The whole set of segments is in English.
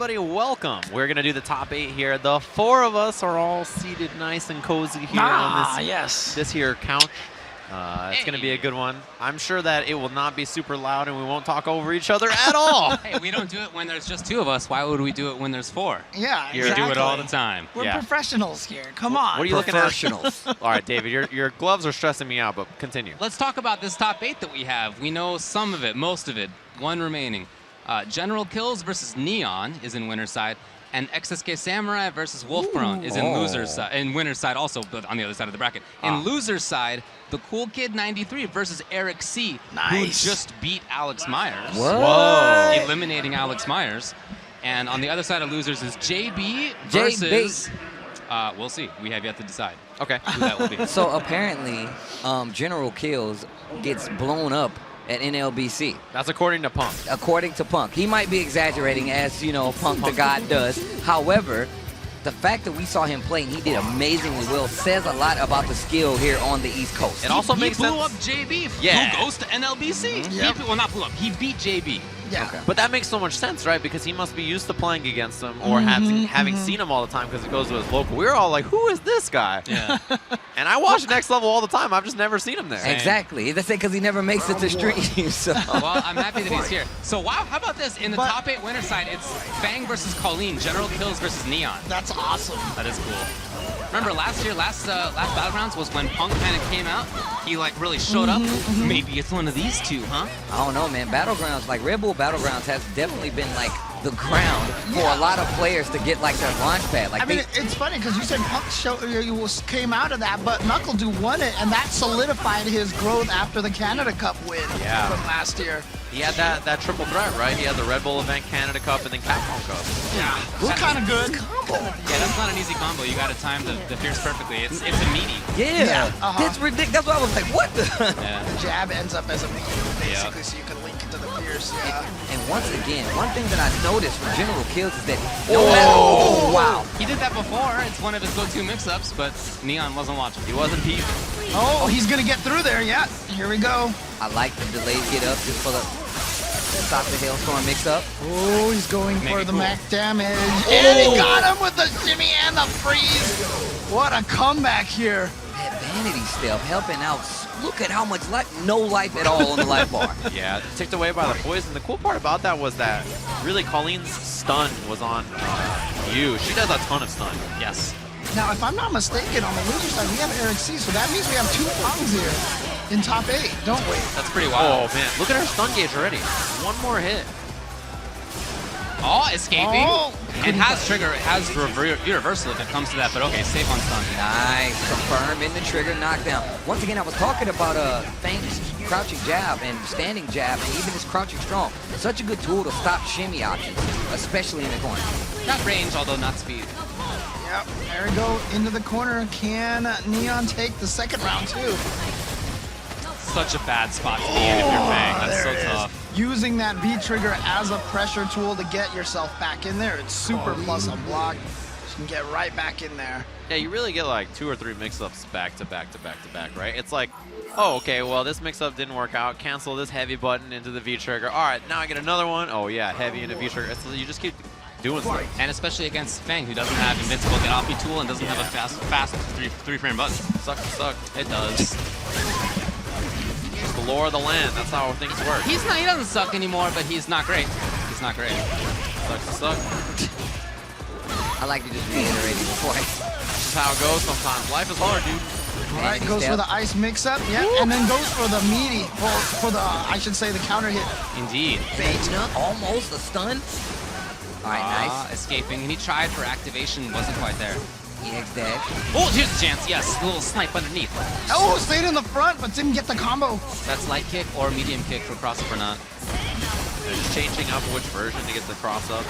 everybody, welcome. We're going to do the top 8 here. The 4 of us are all seated nice and cozy here on this here couch. It's going to be a good one. I'm sure that it will not be super loud and we won't talk over each other at all. Hey, we don't do it when there's just 2 of us. Why would we do it when there's 4? Yeah, You do it all the time. We're professionals here. Come on. What are you looking at? All right, David, your gloves are stressing me out, but continue. Let's talk about this top 8 that we have. We know some of it, most of it. 1 remaining. General Kills versus Neon is in winner's side, and XSK Samurai versus Wolfkrone is in loser's side, in winner's side also, but on the other side of the bracket. In loser's side, the Cool Kid 93 versus Eric C, who just beat Alex Myers. Whoa! Eliminating Alex Myers. And on the other side of losers is JB versus... we'll see. We have yet to decide. Okay. Who that will be. So apparently, General Kills gets blown up at NLBC. That's according to Punk. According to Punk. He might be exaggerating, as you know, Punk the God does. However, the fact that we saw him playing, he did amazingly well, says a lot about the skill here on the East Coast. It also makes sense. sense. He blew up JB, who goes to NLBC. Yep. Well, not blew up. He beat JB. Yeah. Okay. But that makes so much sense, right? Because he must be used to playing against him or having seen him all the time because he goes to his local. We're all like, who is this guy? Yeah. And I watch Next Level all the time. I've just never seen him there. Exactly. That's it, because he never makes it to stream. So. Well, I'm happy that he's here. So, wow, how about this? In the top 8 winner side, it's Fang versus Colleen, General Kills versus Neon. That's awesome. That is cool. Remember last year, last Battlegrounds was when Punk kind of came out. He like really showed up. Maybe it's one of these 2, huh? I don't know, man. Battlegrounds, like Red Bull Battlegrounds has definitely been like the ground for a lot of players to get like their launch pad. Like I mean, it's funny because you said Punk came out of that, but NuckleDu won it, and that solidified his growth after the Canada Cup win from last year. He had that triple threat, right? He had the Red Bull event, Canada Cup, and then Capcom Cup. Yeah, it was kind of good. Yeah, that's not an easy combo. You got to time the Fierce perfectly. It's a meaty. Yeah. That's ridiculous. That's why I was like, what the? The jab ends up as a medium, basically, so you can link it to the Fierce. And once again, one thing that I noticed from General Kills is that no matter, wow. He did that before. It's one of his go-to mix-ups, but Neon wasn't watching. He wasn't peeved. Oh, he's going to get through there. Yeah, here we go. I like the delayed get up just for the stop the Hailstorm mix-up. Oh, he's going for the max damage. And he got him with the shimmy and the freeze. What a comeback here. That vanity step helping out. Look at how much life, no life at all on the life bar. Yeah, ticked away by the poison. The cool part about that was that really Colleen's stun was on you. She does a ton of stun. Yes. Now, if I'm not mistaken, on the loser side, we have Eric C, so that means we have 2 Pungs here in top 8, don't we? That's pretty wild. Oh, man. Look at her stun gauge already. 1 more hit. Oh, escaping. Oh. It has trigger. It has reversal if it comes to that, but okay, safe on stun. Nice. Confirm in the trigger knockdown. Once again, I was talking about Fang's crouching jab and standing jab and even his crouching strong. Such a good tool to stop shimmy options, especially in the corner. Got range, although not speed. Yep, there we go, into the corner. Can Neon take the second round, too? Such a bad spot to be in if you're Fang. That's so tough. Using that V trigger as a pressure tool to get yourself back in there. It's super plus a block. You can get right back in there. Yeah, you really get like 2 or 3 mix-ups back to back to back to back, right? It's like, oh, okay, well, this mix-up didn't work out. Cancel this heavy button into the V trigger. All right, now I get another one. Oh, yeah, heavy into V trigger. So you just keep doing stuff. And especially against Fang, who doesn't have invincible get off tool and doesn't have a fast three-frame button. Sucks to suck. It does. Just the lore of the land. That's how things work. He doesn't suck anymore, but he's not great. He's not great. Sucks to suck. I like to just reiterate it twice. This is how it goes sometimes. Life is hard, dude. All right, goes for the ice mix-up, and then goes for the meaty, for the, I should say, the counter hit. Indeed. Bait, almost a stun. All right, nice. Escaping, and he tried for activation, wasn't quite there. EX dash. Oh, here's the chance, yes. A little snipe underneath. Oh, stayed in the front, but didn't get the combo. That's light kick or medium kick for cross-up or not. They're just changing up which version to get the cross-up.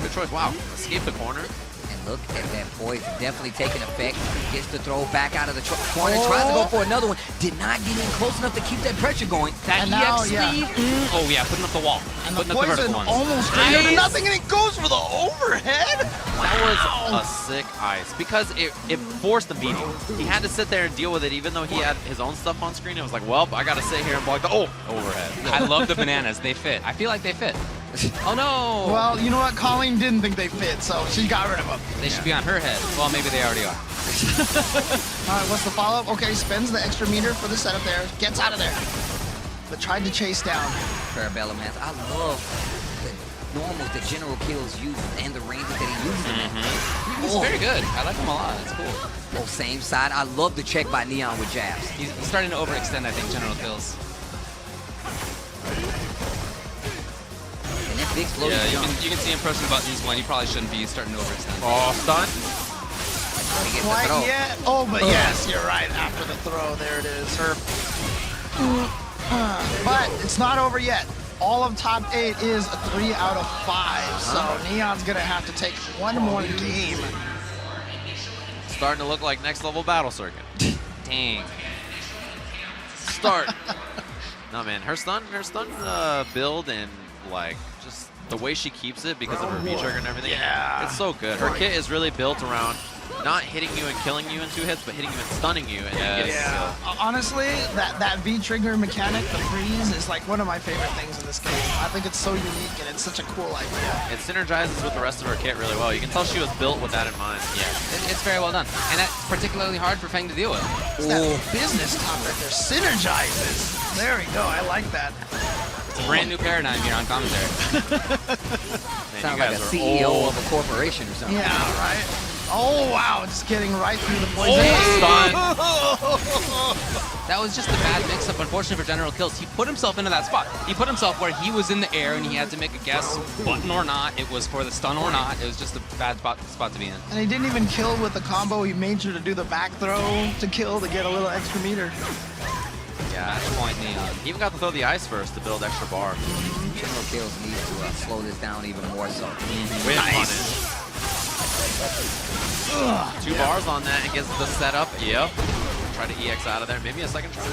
Good choice. Wow, escape the corner. And look at that poison definitely taking effect. Gets the throw back out of the corner. Tries to go for another one. Did not get in close enough to keep that pressure going. That EX sleeve. Oh, yeah, putting up the wall. And the putting up the poison vertical ones. almost straight into nothing, and it goes for the overhead. That was a sick ice because it forced the medium. He had to sit there and deal with it even though he had his own stuff on screen. It was like, well, I got to sit here and block the overhead. I love the bananas. They fit. I feel like they fit. Oh no! Well, you know what? Colleen didn't think they fit, so she got rid of them. They should be on her head. Well, maybe they already are. All right, what's the follow-up? Okay, spends the extra meter for the setup there. Gets out of there. But tried to chase down. Parabellum hands. I love the normals that General Kills uses and the ranges that he uses in it. He's very good. I like him a lot. It's cool. Oh, same side. I love the check by Neon with jabs. He's starting to overextend, I think, General Kills. And that big slow jump. You can see him pressing buttons when he probably shouldn't be starting to overextend. Oh, stun. Quite yet. Oh, but yes, you're right. After the throw, there it is. But it's not over yet. All of top 8 is a 3 out of 5. So Neon's going to have to take one more game. Starting to look like next level battle circuit. Dang. Start. No, man, her stun build and like just the way she keeps it because of her V-trigger and everything. Yeah. It's so good. Her kit is really built around not hitting you and killing you in 2 hits, but hitting you and stunning you and then getting the kill. Honestly, that V-trigger mechanic, the freeze, is like one of my favorite things in this game. I think it's so unique and it's such a cool idea. It synergizes with the rest of her kit really well. You can tell she was built with that in mind. Yeah, it's very well done. And that's particularly hard for Fang to deal with. It's that business talk right there. Synergizes. There we go. I like that. It's a brand new paradigm here on commentary. Sounds like a CEO of a corporation or something. Yeah, right? Oh, wow. Just getting right through the poison. That was just a bad mix-up, unfortunately, for General Kills. He put himself into that spot. He put himself where he was in the air and he had to make a guess, button or not. It was for the stun or not. It was just a bad spot to be in. And he didn't even kill with the combo. He made sure to do the back throw to kill to get a little extra meter. Yeah, match point Neon. He even got to throw the ice first to build extra bar. General Kills needs to slow this down even more so. Win punish. 2 bars on that and gets the setup. Yep. Try to EX out of there. Maybe a second try.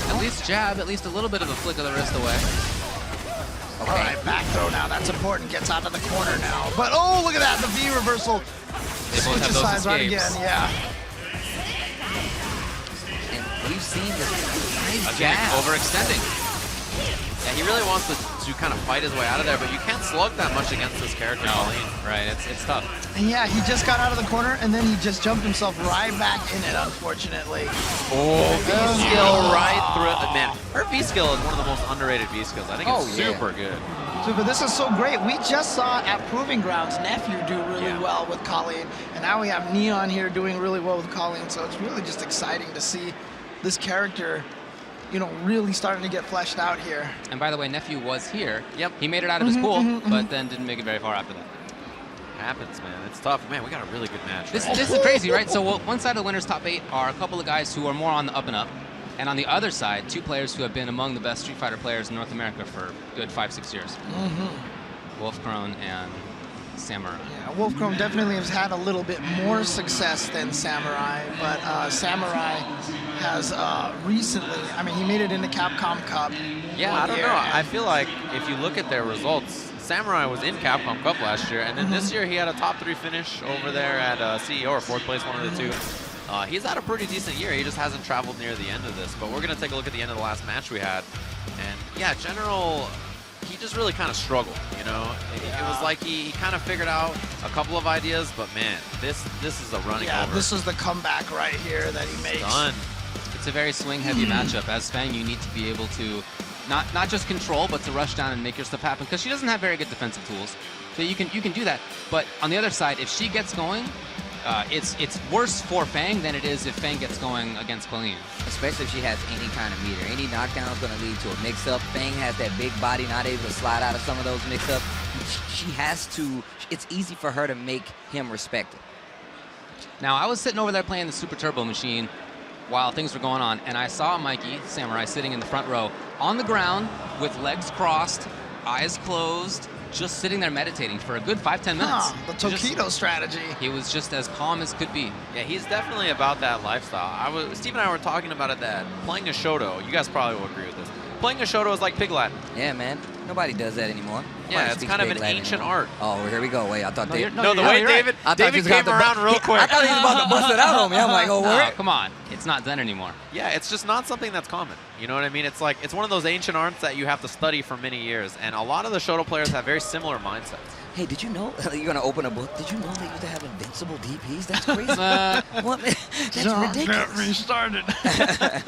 At least jab, at least a little bit of a flick of the wrist away. Okay. All right, back throw now. That's important. Gets out of the corner now. But oh, look at that. The V reversal. They both have those sides right again. Yeah. And we've seen this nice Again, jab. overextending. Yeah, he really wants to kind of fight his way out of there, but you can't slug that much against this character. No, right, it's tough. And yeah, he just got out of the corner, and then he just jumped himself right back in it, unfortunately. Oh, V-skill right through it. Man, her V-skill is one of the most underrated V-skills. I think it's super good. Super, this is so great. We just saw at Proving Grounds Nephew do really well with Colleen, and now we have Neon here doing really well with Colleen, so it's really just exciting to see this character, you know, really starting to get fleshed out here. And by the way, Nephew was here. Yep. He made it out of his pool, but then didn't make it very far after that. Happens, man. It's tough. Man, we got a really good match. This is crazy, right? So one side of the winner's top 8 are a couple of guys who are more on the up and up. And on the other side, 2 players who have been among the best Street Fighter players in North America for a good 5-6 years. Wolfkrone and Samurai. Yeah, Wolfkrone definitely has had a little bit more success than Samurai, but Samurai has recently, I mean, he made it into Capcom Cup. Yeah, I don't know. I feel like if you look at their results, Samurai was in Capcom Cup last year, and then this year he had a top 3 finish over there at CEO or 4th place, one of the 2. He's had a pretty decent year. He just hasn't traveled near the end of this, but we're going to take a look at the end of the last match we had. And yeah, General, he just really kind of struggled, you know? It was like he kind of figured out a couple of ideas, but man, this is a running over. This is the comeback right here that he makes. Done. It's a very swing-heavy matchup. As Fang, you need to be able to not just control, but to rush down and make your stuff happen, because she doesn't have very good defensive tools. So you can do that. But on the other side, if she gets going, it's worse for Fang than it is if Fang gets going against Colleen. Especially if she has any kind of meter. Any knockdown is going to lead to a mix-up. Fang has that big body, not able to slide out of some of those mix-ups. She has to, it's easy for her to make him respect it. Now, I was sitting over there playing the Super Turbo machine while things were going on, and I saw Mikey, Samurai, sitting in the front row on the ground with legs crossed, eyes closed, just sitting there meditating for a good 5-10 minutes. The Tokido strategy. He was just as calm as could be. Yeah, he's definitely about that lifestyle. Steve and I were talking about it, that playing a Shoto, you guys probably will agree with this. Playing a Shoto is like Pig Latin. Yeah, man. Nobody does that anymore. Yeah, it's kind of an ancient art. Oh, here we go. Wait, I thought David. No, the way David came around real quick. I thought he was about to bust it out on me. I'm like, oh, no, come on. It's not done anymore. Yeah, it's just not something that's common. You know what I mean? It's like, it's one of those ancient arts that you have to study for many years. And a lot of the Shoto players have very similar mindsets. Hey, did you know you're gonna open a book? Did you know they used to have invincible DPs? That's crazy. What? That's ridiculous. Get restarted.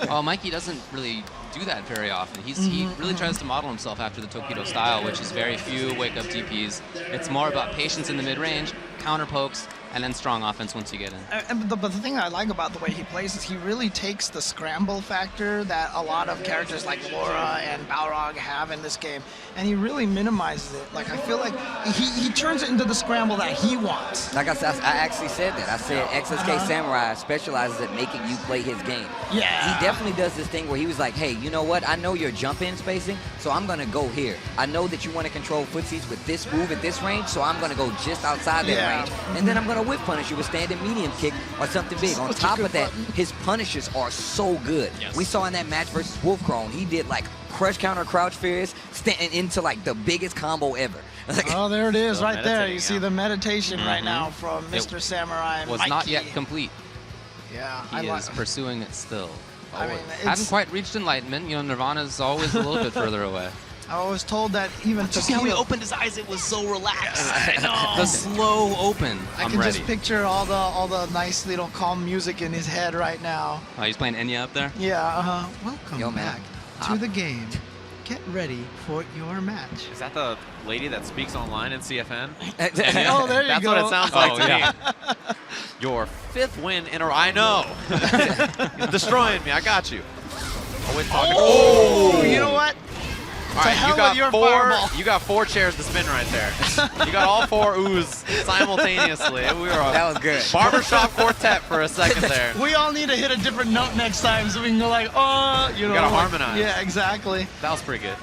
Well, Mikey doesn't really do that very often. He really tries to model himself after the Tokido style, which is very few wake-up DPs. It's more about patience in the mid-range, counter pokes, and then strong offense once you get in. But the thing I like about the way he plays is he really takes the scramble factor that a lot of characters like Laura and Balrog have in this game, and he really minimizes it. Like, I feel like he turns it into the scramble that he wants. Like I said, I actually said that. I said XSK Samurai specializes at making you play his game. Yeah. He definitely does this thing where he was like, hey, you know what? I know you're jump-in spacing, so I'm going to go here. I know that you want to control footsies with this move at this range, so I'm going to go just outside that range, and then I'm going to whip punish you with standing medium kick or something big. On top of that, his punishes are so good. Yes. We saw in that match versus Wolfkrone, he did like crush counter crouch fierce, standing into like the biggest combo ever. Oh, there it is, right there. You out. see the meditation right now from Mr. Samurai. Was Mikey. not yet complete. Yeah, He is pursuing it still. I mean, Hadn't quite reached enlightenment. You know, Nirvana's always a little bit further away. I was told that even Just how he opened his eyes, it was so relaxed. I know. The slow open. I can just picture all the nice little calm music in his head right now. Oh, he's playing Enya up there? Yeah, Welcome man. back to the game. Get ready for your match. Is that the lady that speaks online in CFN? Oh, there you That's go. what it sounds like to yeah. me. Your 5th win in a row. I know. You're destroying me. I got you. Always talking. Oh, you know what? All right, hell with your fireball. You got 4 chairs to spin right there. You got all 4 oohs simultaneously. We were That was good. barbershop quartet for a second there. We all need to hit a different note next time so we can go like, oh, you know. gotta like, harmonize. Yeah, exactly. That was pretty good.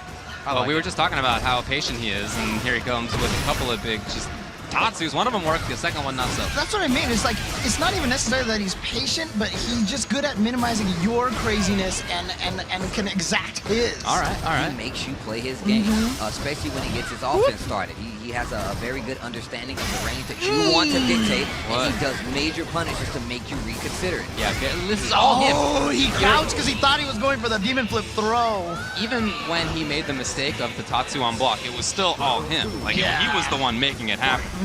Well, we were just talking about how patient he is, and here he comes with a couple of big just Tatsus. One of them worked, the second one not so. That's what I mean. It's like, it's not even necessarily that he's patient, but he's just good at minimizing your craziness and can exact his. All right. He makes you play his game, especially when he gets his offense started. He has a very good understanding of the range that you want to dictate, and he does major punishes to make you reconsider it. Yeah, this is all him. Oh, he crouched because he thought he was going for the demon flip throw. Even when he made the mistake of the Tatsu on block, it was still all him. Like, he was the one making it happen.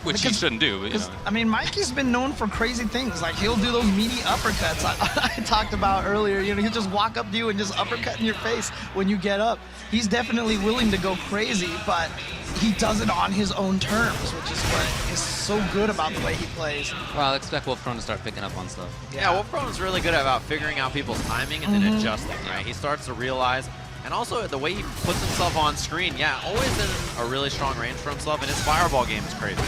Which he shouldn't do. But, you know. I mean, Mikey's been known for crazy things. Like, he'll do those meaty uppercuts I talked about earlier. You know, he'll just walk up to you and just uppercut in your face when you get up. He's definitely willing to go crazy, but he does it on his own terms, which is what is so good about the way he plays. Well, I expect Wolfkrone to start picking up on stuff. Yeah, Wolfkrone is really good about figuring out people's timing and then adjusting, right? He starts to realize, and also the way he puts himself on screen, always in a really strong range for himself, and his fireball game is crazy.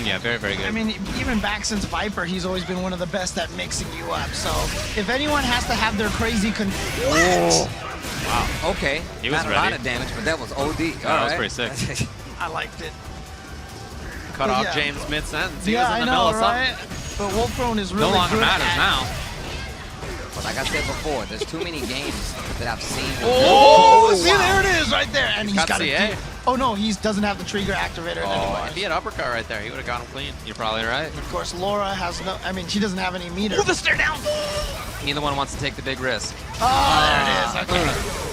Yeah, very, very good. I mean, even back since Viper, he's always been one of the best at mixing you up. So if anyone has to have their crazy Wow. Okay, He was not a ready. lot of damage, but that was OD. That was pretty sick. I liked it. Cut off James mid-sentence. He was I in the know, middle of right? But Wolfkrone is really No longer good matters at now. But like I said before, there's too many games that I've seen. Oh, see, there it is right there. And he's Got got CA. Oh, no, he doesn't have the trigger activator anymore. If he had uppercut right there, he would have got him clean. You're probably right. Of course, Laura has no, I mean, she doesn't have any meter. the stare down! Neither one wants to take the big risk. Oh, there it is. Okay.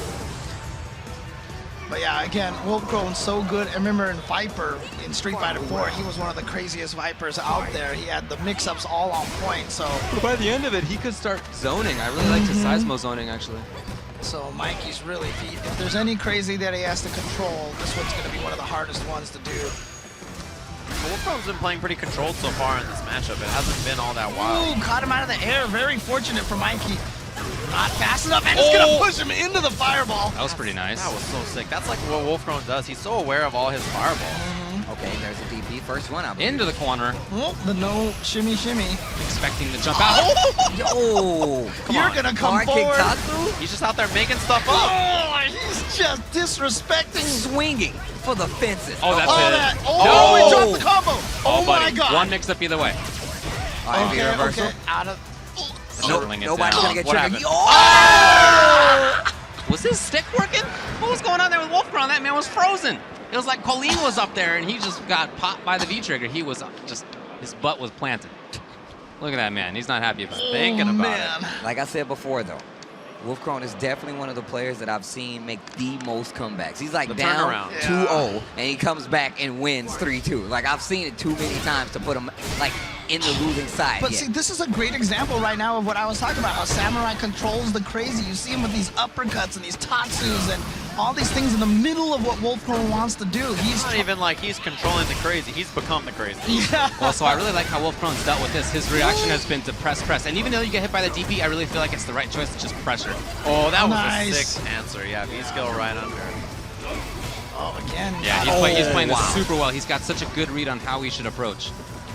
But yeah, again, Wolfkrone's so good. I remember in Viper, in Street Fighter 4, he was one of the craziest Vipers out there. He had the mix-ups all on point, so. By the end of it, he could start zoning. I really liked his Seismo zoning, actually. So Mikey's really, if there's any crazy that he has to control, this one's going to be one of the hardest ones to do. Wolfkrone's been playing pretty controlled so far in this matchup. It hasn't been all that wild. Ooh, caught him out of the air. Very fortunate for Mikey. Not fast enough, and it's going to push him into the fireball. That was pretty nice. That was so sick. That's like what Wolfkrone does. He's so aware of all his fireballs. Okay, there's a DP. First one, I believe. Into the corner. Oh, the no shimmy. Expecting to jump out. Yo! You're going to come Hard kick forward. Tatsu? He's just out there making stuff up. Oh, he's just disrespecting. Swinging for the fences. Oh, that's All it. that. Oh, he dropped the combo. Oh, my buddy. God. One mix up either way. All right, be reversal. Okay. Out of. Circling it Nobody's down. gonna get What triggered. happened? Oh! Was his stick working? What was going on there with Wolfkrone? That man was frozen. It was like Colleen was up there, and he just got popped by the V-trigger. He was just, his butt was planted. Look at that man. He's not happy about it. Thinking about it. Like I said before, though, Wolfkrone is definitely one of the players that I've seen make the most comebacks. He's like down 2-0, and he comes back and wins 3-2. Like, I've seen it too many times to put him, like, in the losing side. But see, this is a great example right now of what I was talking about, how Samurai controls the crazy. You see him with these uppercuts and these tatsus and all these things in the middle of what Wolfkrone wants to do. He's not even like he's controlling the crazy. He's become the crazy. Yeah. Well, so I really like how Wolfkrone's dealt with this. His reaction has been to press. And even though you get hit by the DP, I really feel like it's the right choice to just pressure. Oh, that was a sick answer. Yeah, V-skill right under. Oh, again. Yeah, he's playing this super well. He's got such a good read on how he should approach.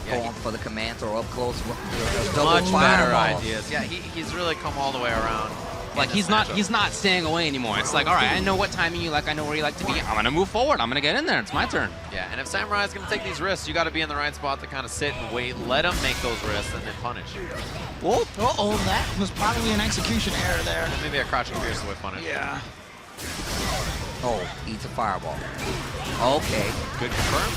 Going for the command throw up close. Much better ideas. Yeah, he's really come all the way around. Like, he's not staying away anymore. It's like, all right, I know what timing you like. I know where you like to be. I'm going to move forward. I'm going to get in there. It's my turn. Yeah, and if Samurai is going to take these risks, you got to be in the right spot to kind of sit and wait. Let him make those risks and then punish. Whoa. Uh-oh, that was probably an execution error there. Maybe a crouching fierce away punish. Yeah. Oh, eats a fireball. Okay. Good confirm.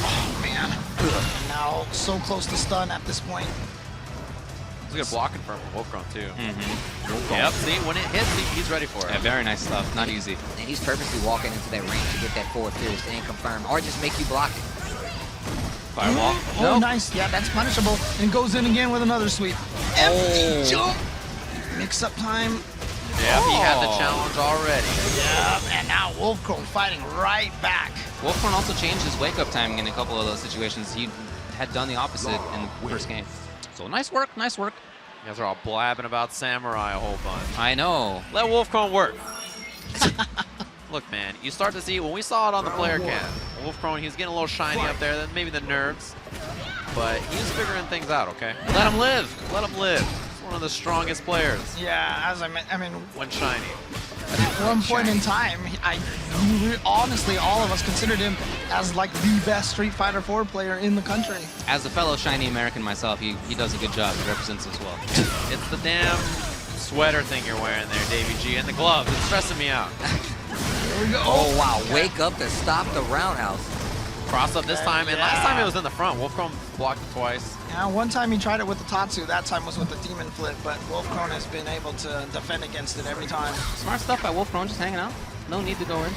Oh, man. And now so close to stun at this point. It's a good block confirm from Wolfkrone, too. Mm-hmm. Yep, see, when it hits, he's ready for it. Yeah, very nice stuff. Not easy. And he's purposely walking into that range to get that forward fierce and confirm, or just make you block it. Fireball. Oh, nice. Yeah, that's punishable. And goes in again with another sweep. Empty jump. Mix-up time. Yeah, he had the challenge already. Yeah, and now Wolfkrone fighting right back. Wolfkrone also changed his wake-up timing in a couple of those situations. He had done the opposite in the first game. So nice work, nice work. You guys are all blabbing about Samurai a whole bunch. I know. Let Wolfkrone work. Look, man, you start to see, when we saw it on the player cam, Wolfkrone, he's getting a little shiny up there, then maybe the nerves, but he's figuring things out, okay? Let him live. Let him live. He's one of the strongest players. Yeah, as I mean, when shiny. At one point in time, honestly, all of us considered him as like the best Street Fighter IV player in the country. As a fellow shiny American myself, he does a good job. He represents us well. It's the damn sweater thing you're wearing there, Davey G, and the gloves. It's stressing me out. Here we go. Oh, wow. Wake up to stop the roundhouse. Cross up this time, and last time it was in the front. Wolfkrone blocked it twice. Yeah, one time he tried it with the Tatsu. That time was with the Demon Flip, but Wolfkrone has been able to defend against it every time. Smart stuff by Wolfkrone, just hanging out. No need to go in.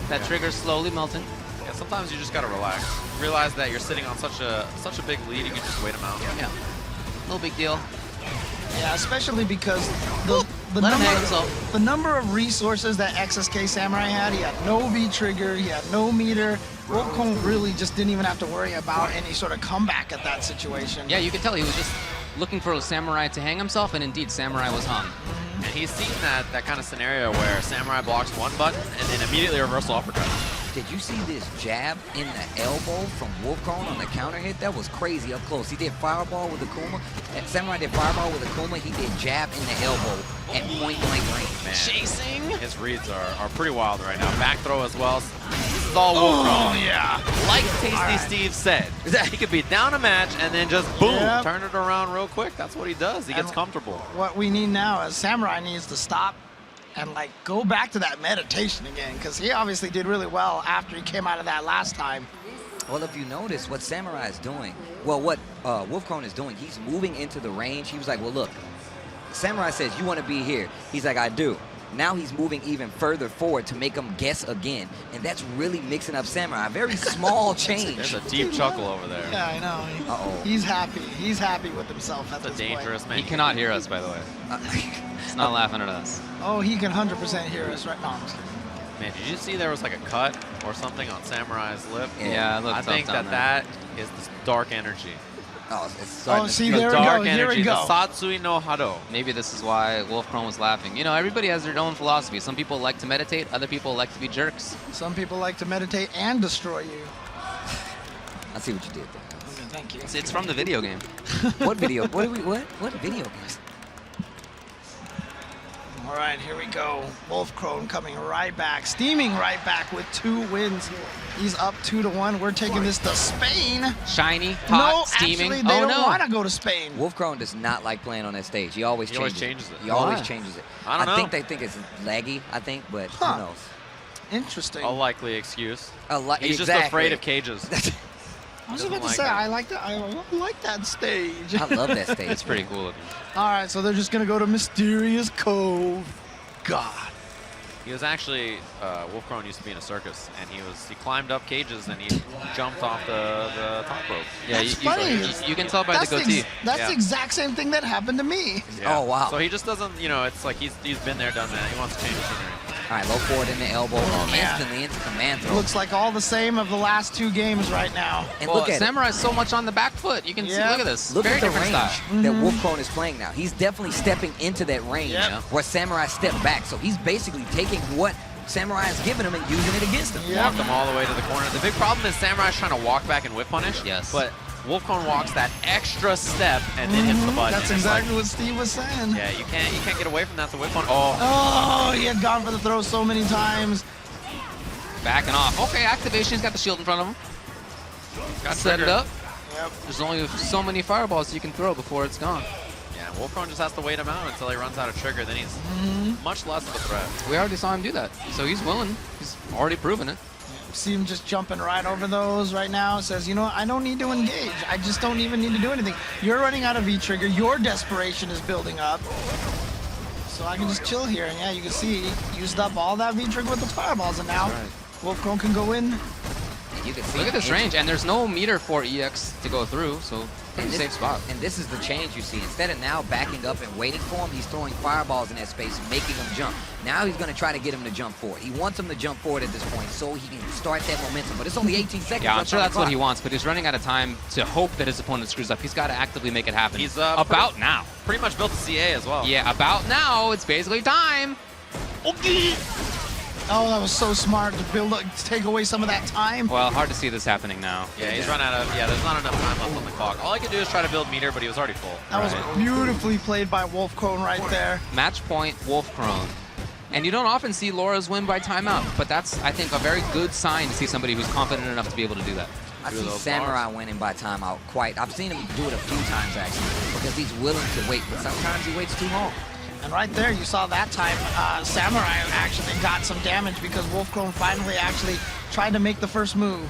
That trigger's slowly melting. Yeah, sometimes you just gotta relax. Realize that you're sitting on such a big lead, you can just wait him out. Yeah. No big deal. Yeah, especially because the number of resources that XSK Samurai had, he had no V-trigger, he had no meter. Wolfkrone really just didn't even have to worry about any sort of comeback at that situation. Yeah, you could tell he was just looking for a Samurai to hang himself, and indeed, Samurai was hung. And he's seen that kind of scenario where Samurai blocks one button and then immediately reversal uppercut. Did you see this jab in the elbow from Wolfkrone on the counter hit? That was crazy up close. He did fireball with the Kuma. Samurai did fireball with the Kuma. He did jab in the elbow at point blank range. Man, chasing. His reads are pretty wild right now. Back throw as well. This is all Wolfkrone. Oh, yeah. Like Tasty Steve said, he could be down a match and then just boom, turn it around real quick. That's what he does. He gets comfortable. What we need now is Samurai needs to stop and like go back to that meditation again, because he obviously did really well after he came out of that last time. Well, if you notice what Samurai is doing, well, what Wolfkrone is doing, he's moving into the range. He was like, well, look, Samurai says, you want to be here. He's like, I do. Now he's moving even further forward to make him guess again. And that's really mixing up Samurai. A very small change. There's a deep chuckle over there. Yeah, I know. Uh-oh. He's happy. He's happy with himself at this That's a dangerous point. man. He cannot hear us, by the way. He's not laughing at us. Oh, he can 100% hear us right now. Man, did you see there was like a cut or something on Samurai's lip? Yeah, it looked I think that is this dark energy. Oh, it's starting to see, The there we dark go. energy, Here we go. the Satsui no Hado. Maybe this is why Wolfkrone was laughing. You know, everybody has their own philosophy. Some people like to meditate, other people like to be jerks. Some people like to meditate and destroy you. I see what you did there. Okay, thank you. It's from the video game. What video? What video games? All right, here we go. Wolfkrone coming right back, steaming right back with 2 wins. He's up 2-1. We're taking this to Spain. Shiny, hot, no, steaming. Actually, they don't want to go to Spain. Wolfkrone does not like playing on that stage. He always changes it. He always changes it. I don't know. think they think it's laggy, but who knows? Interesting. A likely excuse. He's just afraid of cages. I was about to say, I like that. I like that stage. I love that stage. It's pretty cool looking. All right, so they're just gonna go to Mysterious Cove. God. He was actually Wolfkrone used to be in a circus, and he climbed up cages and he jumped off the top rope. Yeah, That's funny. You can tell by the goatee. That's the exact same thing that happened to me. Yeah. Oh wow. So he just doesn't, it's like he's been there, done that. He wants to change the scenery. All right, low forward in the elbow, instantly into command throw. Looks like all the same of the last 2 games right now. And Well, look at Samurai's so much on the back foot. You can see, look at this. Look Very at the different range style. that Wolfkrone is playing now. He's definitely stepping into that range where Samurai stepped back. So he's basically taking what Samurai has given him and using it against him. Walked him all the way to the corner. The big problem is Samurai's trying to walk back and whip punish. Yes. But Wolfkrone walks that extra step and then hits the button. That's exactly what Steve was saying. Yeah, you can't get away from that. The whip punish. Oh, he had gone for the throw so many times. Backing off. Okay, activation. He's got the shield in front of him. Got Set it triggered. up. Yep. There's only so many fireballs you can throw before it's gone. Yeah, Wolfkrone just has to wait him out until he runs out of trigger. Then he's much less of a threat. We already saw him do that, so he's willing. He's already proven it. See him just jumping right over those right now. Says, you know what? I don't need to engage. I just don't even need to do anything. You're running out of V-trigger. Your desperation is building up. So I can just chill here. And yeah, you can see he used up all that V-trigger with the fireballs. And now Wolfkrone can go in. You can see Look at this range, and there's no meter for EX to go through, so pretty safe spot. And this is the change you see. Instead of now backing up and waiting for him, he's throwing fireballs in that space, making him jump. Now he's going to try to get him to jump forward. He wants him to jump forward at this point so he can start that momentum. But it's only 18 seconds. Yeah, I'm sure that's what he wants, but he's running out of time to hope that his opponent screws up. He's got to actively make it happen. He's about now. Pretty much built the CA as well. Yeah, about now. It's basically time. Okay. Oh, that was so smart to take away some of that time. Well, hard to see this happening now. Yeah, he's run out of, there's not enough time left on the clock. All I could do is try to build meter, but he was already full. That was beautifully played by Wolfkrone right there. Match point, Wolfkrone. And you don't often see Laura's win by timeout, but that's, I think, a very good sign to see somebody who's confident enough to be able to do that. I see Samurai winning by timeout quite. I've seen him do it a few times, actually, because he's willing to wait, but sometimes he waits too long. And right there, you saw that time, Samurai actually got some damage because Wolfkrone finally actually tried to make the first move.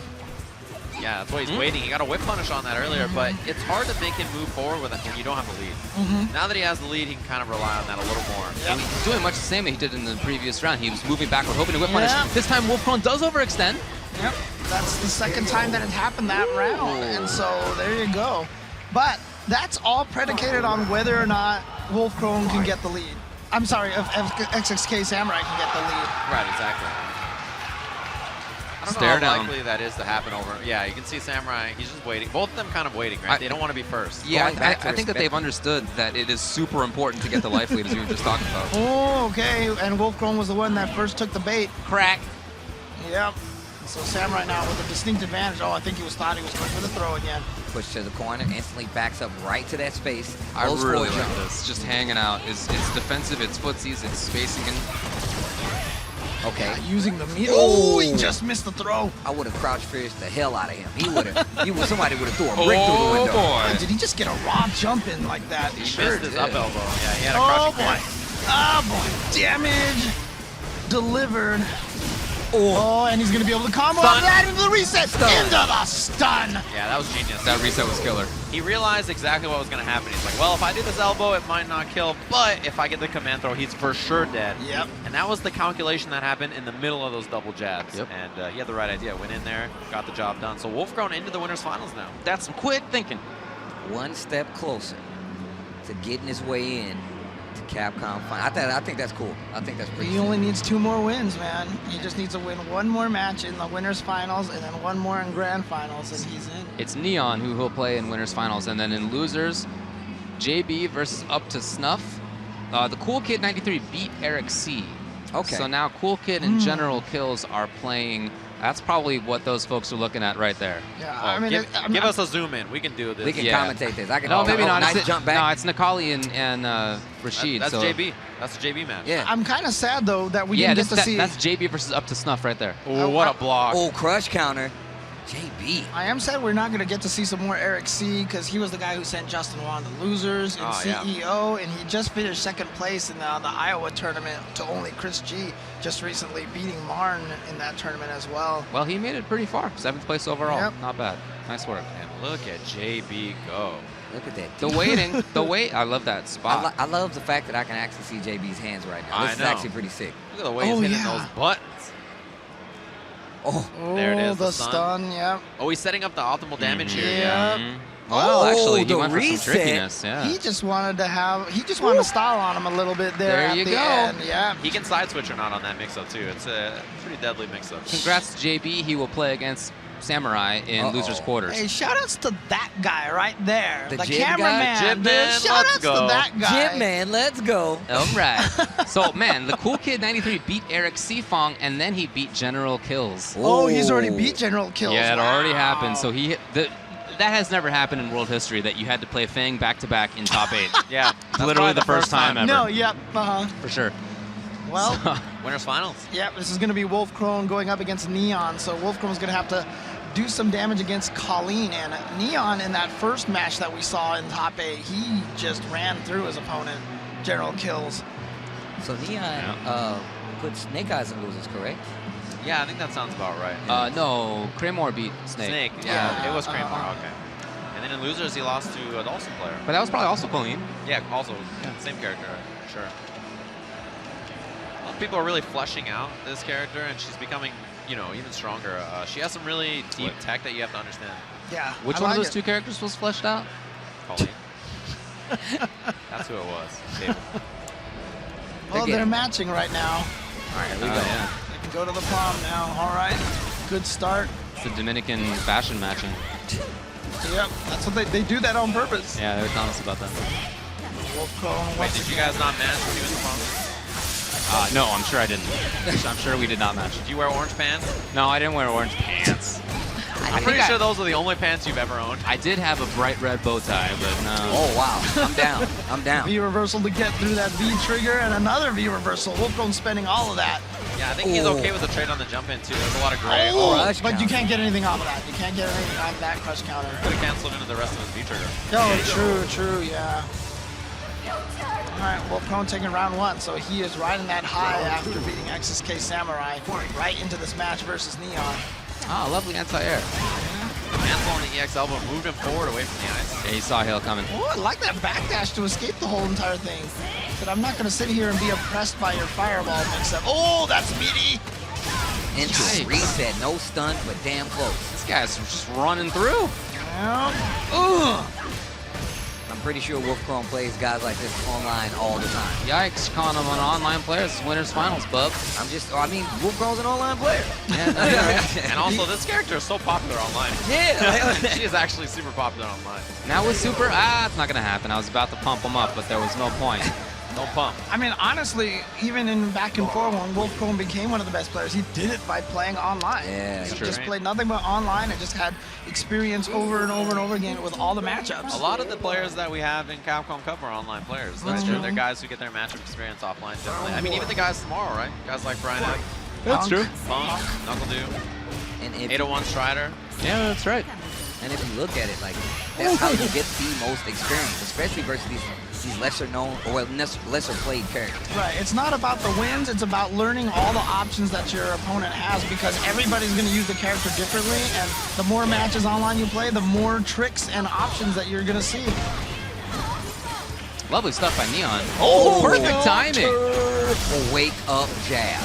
Yeah, that's why he's waiting. He got a whip punish on that earlier, but it's hard to make him move forward when you don't have the lead. Now that he has the lead, he can kind of rely on that a little more. And he's doing much the same that he did in the previous round. He was moving backward, hoping to whip punish. This time, Wolfkrone does overextend. Yep, that's the second time that it happened that round, and so there you go. But that's all predicated on whether or not Wolfkrone can get the lead. I'm sorry, if XXK Samurai can get the lead. Right, exactly. I don't Stare know how down. likely that is to happen over. Yeah, you can see Samurai, he's just waiting. Both of them kind of waiting, right? They don't want to be first. Yeah, I think that they've him. understood that it is super important to get the life lead, as we were just talking about. Oh, okay, and Wolfkrone was the one that first took the bait. Crack. Yep. So Samurai now with a distinct advantage. Oh, I think thought he was going for the throw again. Push to the corner, instantly backs up right to that space. I Goes really forward like jump. this. Just hanging out. It's defensive, it's footsies, it's spacing. Okay. Using the meter. Oh, he just missed the throw. I would have crouch fierced the hell out of him. He would have. Somebody would have threw a brick through the window. Boy. Did he just get a raw jump in like that? He sure missed his did. up elbow. Yeah, he had a Oh crouching boy. grab. Oh boy. Damage delivered. Oh, and he's going to be able to combo that into the reset. Into the stun. Yeah, that was genius. That reset was killer. He realized exactly what was going to happen. He's like, well, if I do this elbow, it might not kill, but if I get the command throw, he's for sure dead. Yep. And that was the calculation that happened in the middle of those double jabs. Yep. And he had the right idea. Went in there, got the job done. So Wolfkrone into the winners finals now. That's some quick thinking. One step closer to getting his way in to Capcom Fighters. I think that's cool. I think that's pretty He only needs 2 more wins, man. He just needs to win 1 more match in the winners finals and then 1 more in grand finals, and he's in. It's Neon who he'll play in winners finals, and then in losers, JB versus Up to Snuff. The Cool Kid 93 beat Eric C. Okay. So now Cool Kid and General Kills are playing. That's probably what those folks are looking at right there. Yeah, Oh, I mean, give us a zoom in. We can do this. We can Yeah. commentate this. I can. No, maybe not. Nice It's jump back. No, it's Nikali and Rashid. That's so JB. That's a JB match. Yeah. I'm kind of sad, though, that we didn't get to see. That's JB versus Up to Snuff right there. Oh, what a block. Oh, crush counter. JB. I am sad we're not going to get to see some more Eric C, because he was the guy who sent Justin Wong to losers in CEO, and he just finished second place in the Iowa tournament to only Chris G, just recently beating Marn in that tournament as well. Well, he made it pretty far. 7th place overall. Yep. Not bad. Nice work. And look at JB go. Look at that. The waiting, I love that spot. I love the fact that I can actually see JB's hands right now. This is actually pretty sick. Look at the way he's hitting those buttons. Oh, there it is. The stun, yeah. Oh, he's setting up the optimal damage here. Yeah. Well, actually, he the went reset. for some trickiness. Yeah. He just wanted to style on him a little bit there at the end. Yeah. He can side switch or not on that mix-up, too. It's a pretty deadly mix-up. Congrats to JB. He will play against Samurai in losers quarters. Hey, shoutouts to that guy right there. The The Jib guy? cameraman. Jib man, Shoutouts let's go. to that guy. Jib man, let's go. All right. So, man, the Cool Kid 93 beat Eric Sifong, and then he beat General Kills. Oh, he's already beat General Kills. Yeah, it already happened. Wow. So that has never happened in world history, that you had to play Fang back-to-back in top 8. Yeah. It's literally the first time ever. No, yep, For sure. Well, Winners finals. yeah, this is going to be Wolfkrone going up against Neon. So Wolfkrone's going to have to do some damage against Colleen. And Neon, in that first match that we saw in top 8, he just ran through his opponent, General Kills. So Neon put Snake Eyes in losers, correct? Yeah, I think that sounds about right. No, Kramer beat Snake. Yeah, it was Kramer. Okay. And then in losers, he lost to a Dawson player. But that was probably also Colleen. Yeah, also same character, sure. A lot of people are really fleshing out this character, and she's becoming, even stronger. She has some really deep tech that you have to understand. Yeah. Which one of those two characters was fleshed out? Colleen. That's who it was. David. Well, they're matching right now. All right, here we go. Yeah. They can go to the prom now. All right. Good start. It's the Dominican fashion matching. Yep, that's what they do that on purpose. Yeah, they were telling us about that. Wolfkrone. Wait, did you guys not match when you went to prom? No, I'm sure I didn't. I'm sure we did not match. Did you wear orange pants? No, I didn't wear orange pants. I'm pretty sure those are the only pants you've ever owned. I did have a bright red bow tie, but no. Oh, wow. I'm down. I'm down. V reversal to get through that V trigger and another V reversal. Wolfkrone spending all of that. Yeah, I think he's okay with the trade on the jump in, too. There's a lot of gray. But counter. you can't get anything off of that. You can't get anything out of that crush counter. Could have canceled into the rest of his V trigger. Oh, true, yeah. All right, Wolfkrone taking round 1, so he is riding that high after beating XSK Samurai right into this match versus Neon. Oh, lovely anti-air. Cancel on the EX elbow, moved him forward away from the ice. Yeah, he saw Hale coming. Oh, I like that backdash to escape the whole entire thing. But I'm not going to sit here and be oppressed by your fireball mix-up. Oh, that's meaty. Into Yikes. reset. No stun, but damn close. This guy's just running through. Yeah. I'm pretty sure Wolfkrone plays guys like this online all the time. Yikes, calling him an online player. This is winners finals, bub. Wolfkrone's an online player. Yeah, And also, this character is so popular online. Yeah. She is actually super popular online. now with Super, it's not going to happen. I was about to pump him up, but there was no point. Don't pump. I mean, honestly, even in back and forth when Wolfkrone became one of the best players, he did it by playing online. Yeah, He true. just played nothing but online and just had experience over and over and over again with all the matchups. A lot of the players that we have in Capcom Cup are online players. That's true. They're guys who get their matchup experience offline generally. I mean, even the guys tomorrow, right? Guys like Brian F. That's true. Funk, Knuckle Dew, And if 801 Strider. Yeah, that's right. And if you look at it, like, that's how you get the most experience, especially versus these lesser known or lesser played characters. Right, it's not about the wins, it's about learning all the options that your opponent has, because everybody's going to use the character differently, and the more matches online you play, the more tricks and options that you're going to see. Lovely stuff by Neon. Oh, perfect timing. Wake up jab.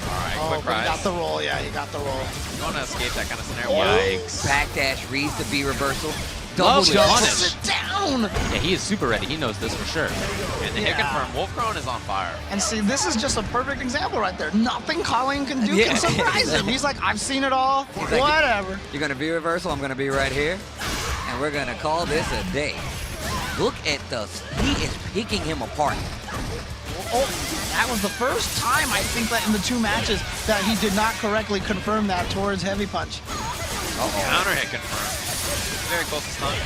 All right, Oh, quick but he rise. got the roll, yeah, he got the roll. You want to escape that kind of scenario. Yikes. Backdash reads the B reversal. Love Double to jump. punish. Sit down! Yeah, he is super ready. He knows this for sure. And the hit confirm, Wolfkrone is on fire. And see, this is just a perfect example right there. Nothing Colleen can do Yeah. can surprise him. He's like, I've seen it all, He's like, whatever. You're going to be reversal. I'm going to be right here. And we're going to call this a day. Look at he is picking him apart. Oh, that was the first time, I think, that in the 2 matches that he did not correctly confirm that towards Heavy Punch. Counter hit confirmed. Very close to stun.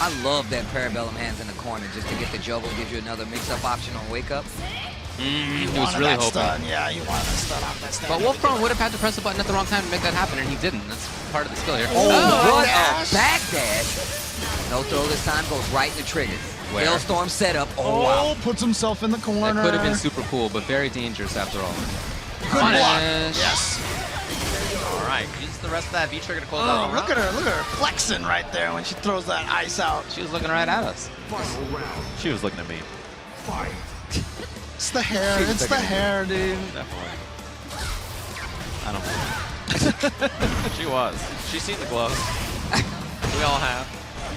I love that parabellum hands in the corner just to get the juggle, give you another mix-up option on wake-up. He was really hoping. Stun. Yeah, you wanted that stun off that stun. But Wolfkrone would have had to press the button at the wrong time to make that happen, and he didn't. That's part of the skill here. Oh, what a backdash. No throw this time, goes right in the trigger. Hailstorm setup. Oh, wow. Puts himself in the corner. That could have been super cool, but very dangerous after all. Good block. Yes. All right, use the rest of that V-trigger to close out. Look at her flexing right there when she throws that ice out. She was looking right at us. She was looking at me. It's the hair. It's the hair, dude. Definitely. I don't believe it. She was. She's seen the gloves. We all have.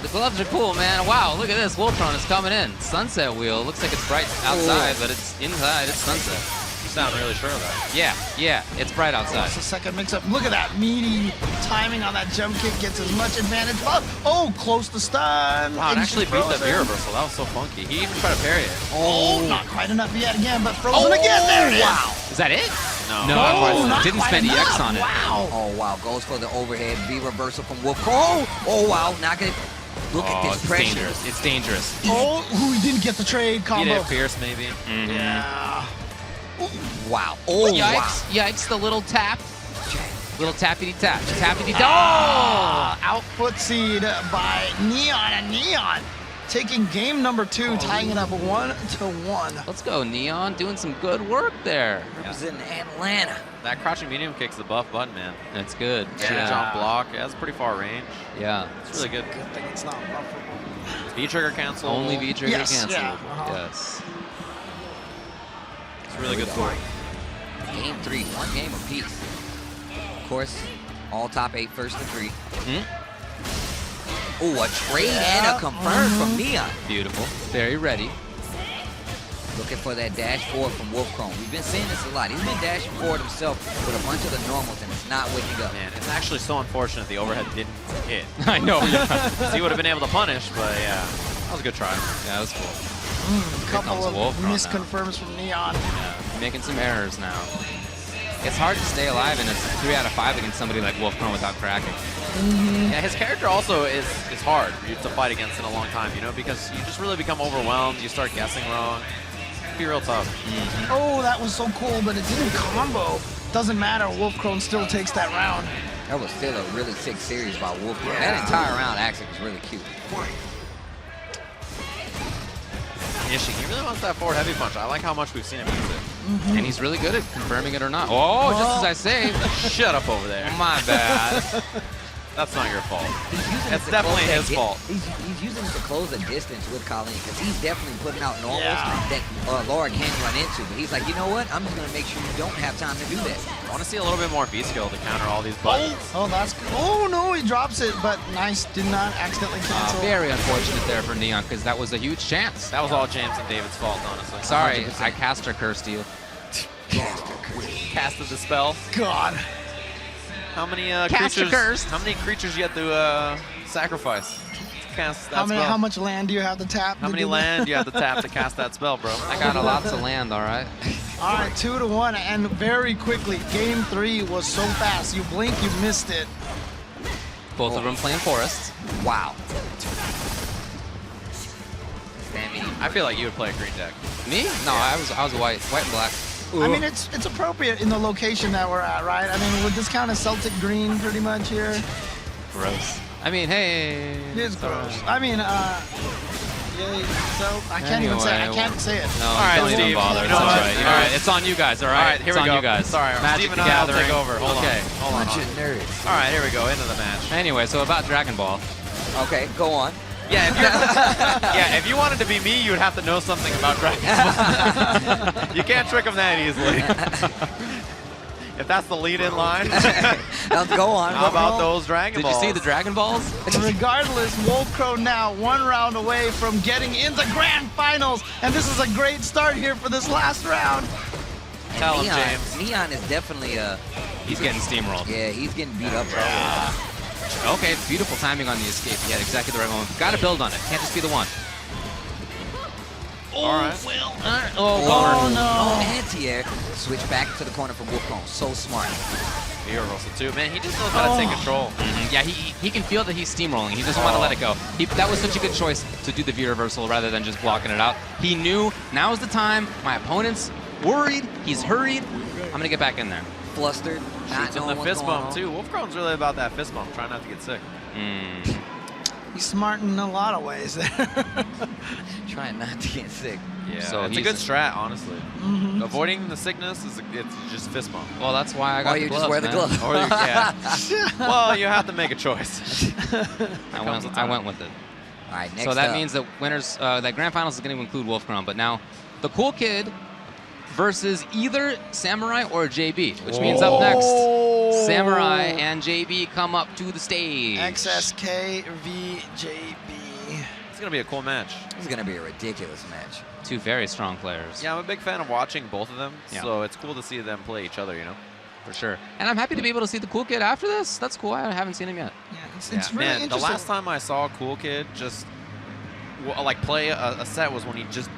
The gloves are cool, man. Wow, look at this. Wolfkrone is coming in. Sunset wheel. Looks like it's bright outside, but it's inside. It's sunset. You sound really sure of that. Yeah. It's bright outside. It's the second mix-up. Look at that meaty timing on that jump kick. Gets as much advantage. Oh, close to stun. Wow, it actually beat the V reversal. That was so funky. He even tried to parry it. Oh, not quite enough yet again, but frozen again. There it is. Wow. Is that it? No. No, didn't spend EX on it. Wow. Oh, wow. Goes for the overhead V reversal from Wolfkrone. Oh, wow. Not gonna. Look at this pressure. Dangerous. It's dangerous. Oh, he didn't get the trade combo. He did Fierce, maybe. Yeah. Wow. Oh, Yikes. wow. Yikes, the little tap. Little tappity-tap. Tappity-tap. Oh! Output seed by Neon, and Neon taking game number 2, tying it up 1-1. Let's go, Neon. Doing some good work there. Representing Atlanta. That crouching medium kick's the buff button, man. That's good. Jump block. It has pretty far range. Yeah. It's really good. Good thing it's not buffering. V-trigger cancel. Only V-trigger cancel. Yeah. Yes. It's really good score. Game 3, 1 game apiece. Of course, all top 8 first to 3. Oh, a trade and a confirm from Neon. Beautiful. Very ready. Looking for that dash forward from Wolfkrone. We've been seeing this a lot. He's been dashing forward himself with a bunch of the normals, and it's not waking up. Man, it's actually so unfortunate the overhead didn't hit. I know. He would have been able to punish, but yeah, that was a good try. Yeah, that was cool. Couple of Wolfkrone misconfirms from Neon. Yeah, making some errors now. It's hard to stay alive in a 3 out of 5 against somebody like Wolfkrone without cracking. Yeah, his character also is hard to fight against in a long time, you know, because you just really become overwhelmed. You start guessing wrong. It'd be real tough. Oh, that was so cool, but it didn't combo. Doesn't matter. Wolfkrone still takes that round. That was still a really sick series by Wolfkrone. Yeah. That entire round actually was really cute. Nishi, he really wants that forward heavy punch. I like how much we've seen him use it. And he's really good at confirming it or not. Oh, just as I say. Shut up over there. My bad. That's not your fault. It's definitely his fault. He's using it to close the distance with Colleen because he's definitely putting out normals that Laura can't run into. But he's like, you know what? I'm just going to make sure you don't have time to do that. I want to see a little bit more V-skill to counter all these buttons. Oh, that's good. Oh, no, he drops it, but nice. Did not accidentally cancel. Very unfortunate there for Neon because that was a huge chance. That was all James and David's fault, honestly. Sorry, 100%. I caster cursed you. Casted the spell. God. How many Caster creatures? cursed. How many creatures you have to sacrifice to cast that spell? How much land do you have to tap? How many land do you have to tap to cast that spell, bro? I got a lot to land, all right? All right, 2-1, and very quickly. Game 3 was so fast. You blink, you missed it. Both of them playing forests. Wow. I feel like you would play a green deck. Me? No, I was white and black. I mean, it's appropriate in the location that we're at, right? I mean, would this count as Celtic green pretty much here? Gross. I mean, hey. It's gross. I mean, yay. So I can't even say. I can't say it. No, All right, don't even Steve, bother. you It's know all what? right. All right, it's on you guys. All right. All right, here it's we go. on you guys. Sorry, Magic Steve the and I'll Gathering. take over. Hold okay. on. Bunch of nerds. All right, here we go. Into the match. Anyway, so about Dragon Ball. Okay, go on. Yeah, if you wanted to be me, you would have to know something about Dragon Ball. You can't trick him that easily. If that's the lead-in line. Let's go on. How about those Dragon Balls? Did you see the Dragon Balls? Regardless, Wolfkrone now 1 round away from getting into grand finals, and this is a great start here for this last round. Tell him, James. Neon is definitely He's getting steamrolled. yeah, he's getting beat up right Okay, beautiful timing on the escape. He had exactly the right moment. Got to build on it. Can't just be the one. All right. Oh, no. Anti-air. Switch back to the corner for Wolfkrone. So smart. V reversal too. Man, he just knows how to take control. Yeah, he can feel that he's steamrolling. He doesn't want to let it go. That was such a good choice to do the V reversal rather than just blocking it out. He knew now is the time. My opponent's worried. He's hurried. I'm going to get back in there. Flustered. Shoots him the fist bump too. Wolfkrone's really about that fist bump. Try not to get sick. He's smart in a lot of ways there. Trying not to get sick. Yeah, so it's a good strat, honestly. Avoiding the sickness it's just fist bump. Well, that's why I got the gloves, just wear the glove. Or well, you have to make a choice. I went with it. All right, next so that up. means that winners, that grand finals is going to include Wolfkrone. But now, the Cool Kid versus either Samurai or JB, which means up next, Samurai and JB come up to the stage. XSK v JB. It's going to be a cool match. This is going to be a ridiculous match. Two very strong players. Yeah, I'm a big fan of watching both of them, so it's cool to see them play each other, you know? For sure. And I'm happy to be able to see the Cool Kid after this. That's cool. I haven't seen him yet. Yeah, it's really man, interesting. the last time I saw a Cool Kid just like play a set was when he just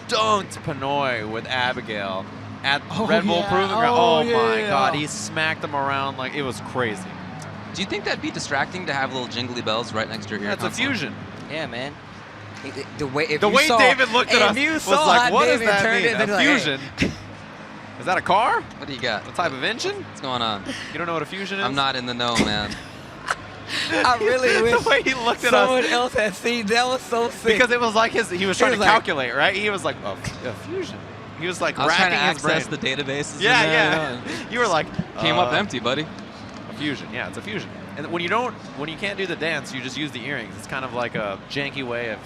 dunked Pinoy with Abigail at Red Bull Proving Ground. Oh my God, he smacked him around like it was crazy. Do you think that'd be distracting to have little jingly bells right next to your ear? That's a fusion. Yeah, man. The way David looked at us was like, what does that mean? A fusion? Is that a car? What do you got? What type of engine? What's going on? You don't know what a fusion is? I'm not in the know, man. I really wish the way he looked at someone else had seen that. Was so sick. Because it was like he was trying to calculate, right? He was like, a fusion. He was like racking his brain. Access the databases. Yeah. You were like, came up empty, buddy. A fusion. Yeah, it's a fusion. And when you can't do the dance, you just use the earrings. It's kind of like a janky way of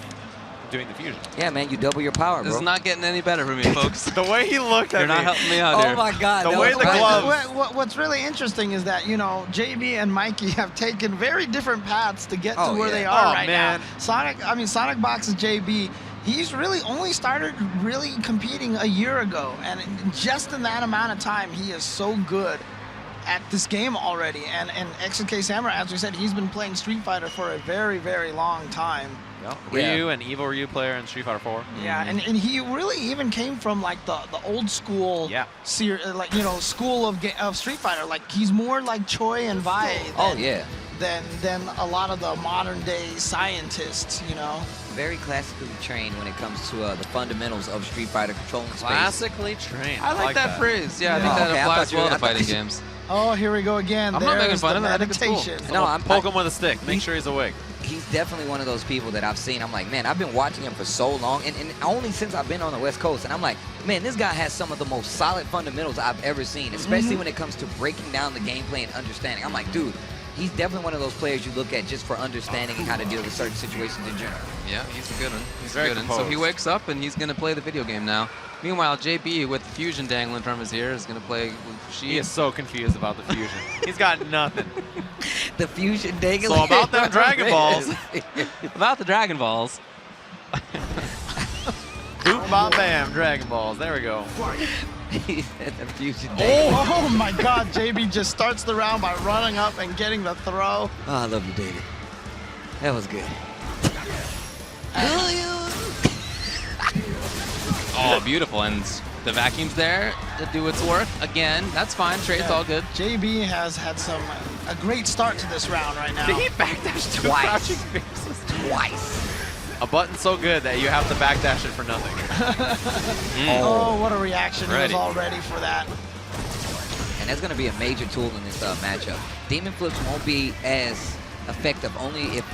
doing the fusion. Yeah, man, you double your power, bro. This is not getting any better for me, folks. The way he looked at me. You're not helping me out here. Oh my God. The way the gloves. What's really interesting is that, JB and Mikey have taken very different paths to get to where they are right now. Sonic Box's JB, he's really only started really competing a year ago. And just in that amount of time, he is so good at this game already. And XSK Samurai, as we said, he's been playing Street Fighter for a very, very long time. Ryu, an evil Ryu player in Street Fighter 4. Yeah, and he really even came from like the old school, school of Street Fighter. Like he's more like Choi and Vi. Than a lot of the modern day scientists, Very classically trained when it comes to the fundamentals of Street Fighter controlling space. Classically trained. I like that phrase. Yeah, I think that applies well to fighting games. Oh, here we go again. I'm not making fun of it. I think it's cool. No, I'm poke him with a stick. Make sure he's awake. He's definitely one of those people that I've seen. I'm like, man, I've been watching him for so long, and only since I've been on the West Coast. And I'm like, man, this guy has some of the most solid fundamentals I've ever seen, especially when it comes to breaking down the gameplay and understanding. I'm like, dude, he's definitely one of those players you look at just for understanding and how to deal with certain situations in general. Yeah, he's a good one. He's a good one. So he wakes up and he's going to play the video game now. Meanwhile, JB with the fusion dangling from his ear is going to play with Rashid. He is so confused about the fusion. He's got nothing. The fusion dangling. So about them Dragon Balls. About the Dragon Balls. Boop, bop, bam, Dragon Balls. There we go. The fusion dangling. Oh my God, JB just starts the round by running up and getting the throw. Oh, I love you, David. That was good. Oh, beautiful. And the vacuum's there to do its work. Again, that's fine. Trade's all good. JB has had a great start to this round right now. Did he backdash two crouching fierces? Twice. A button so good that you have to backdash it for nothing. Oh, what a reaction. He was all ready for that. And that's going to be a major tool in this matchup. Demon flips won't be as effective only if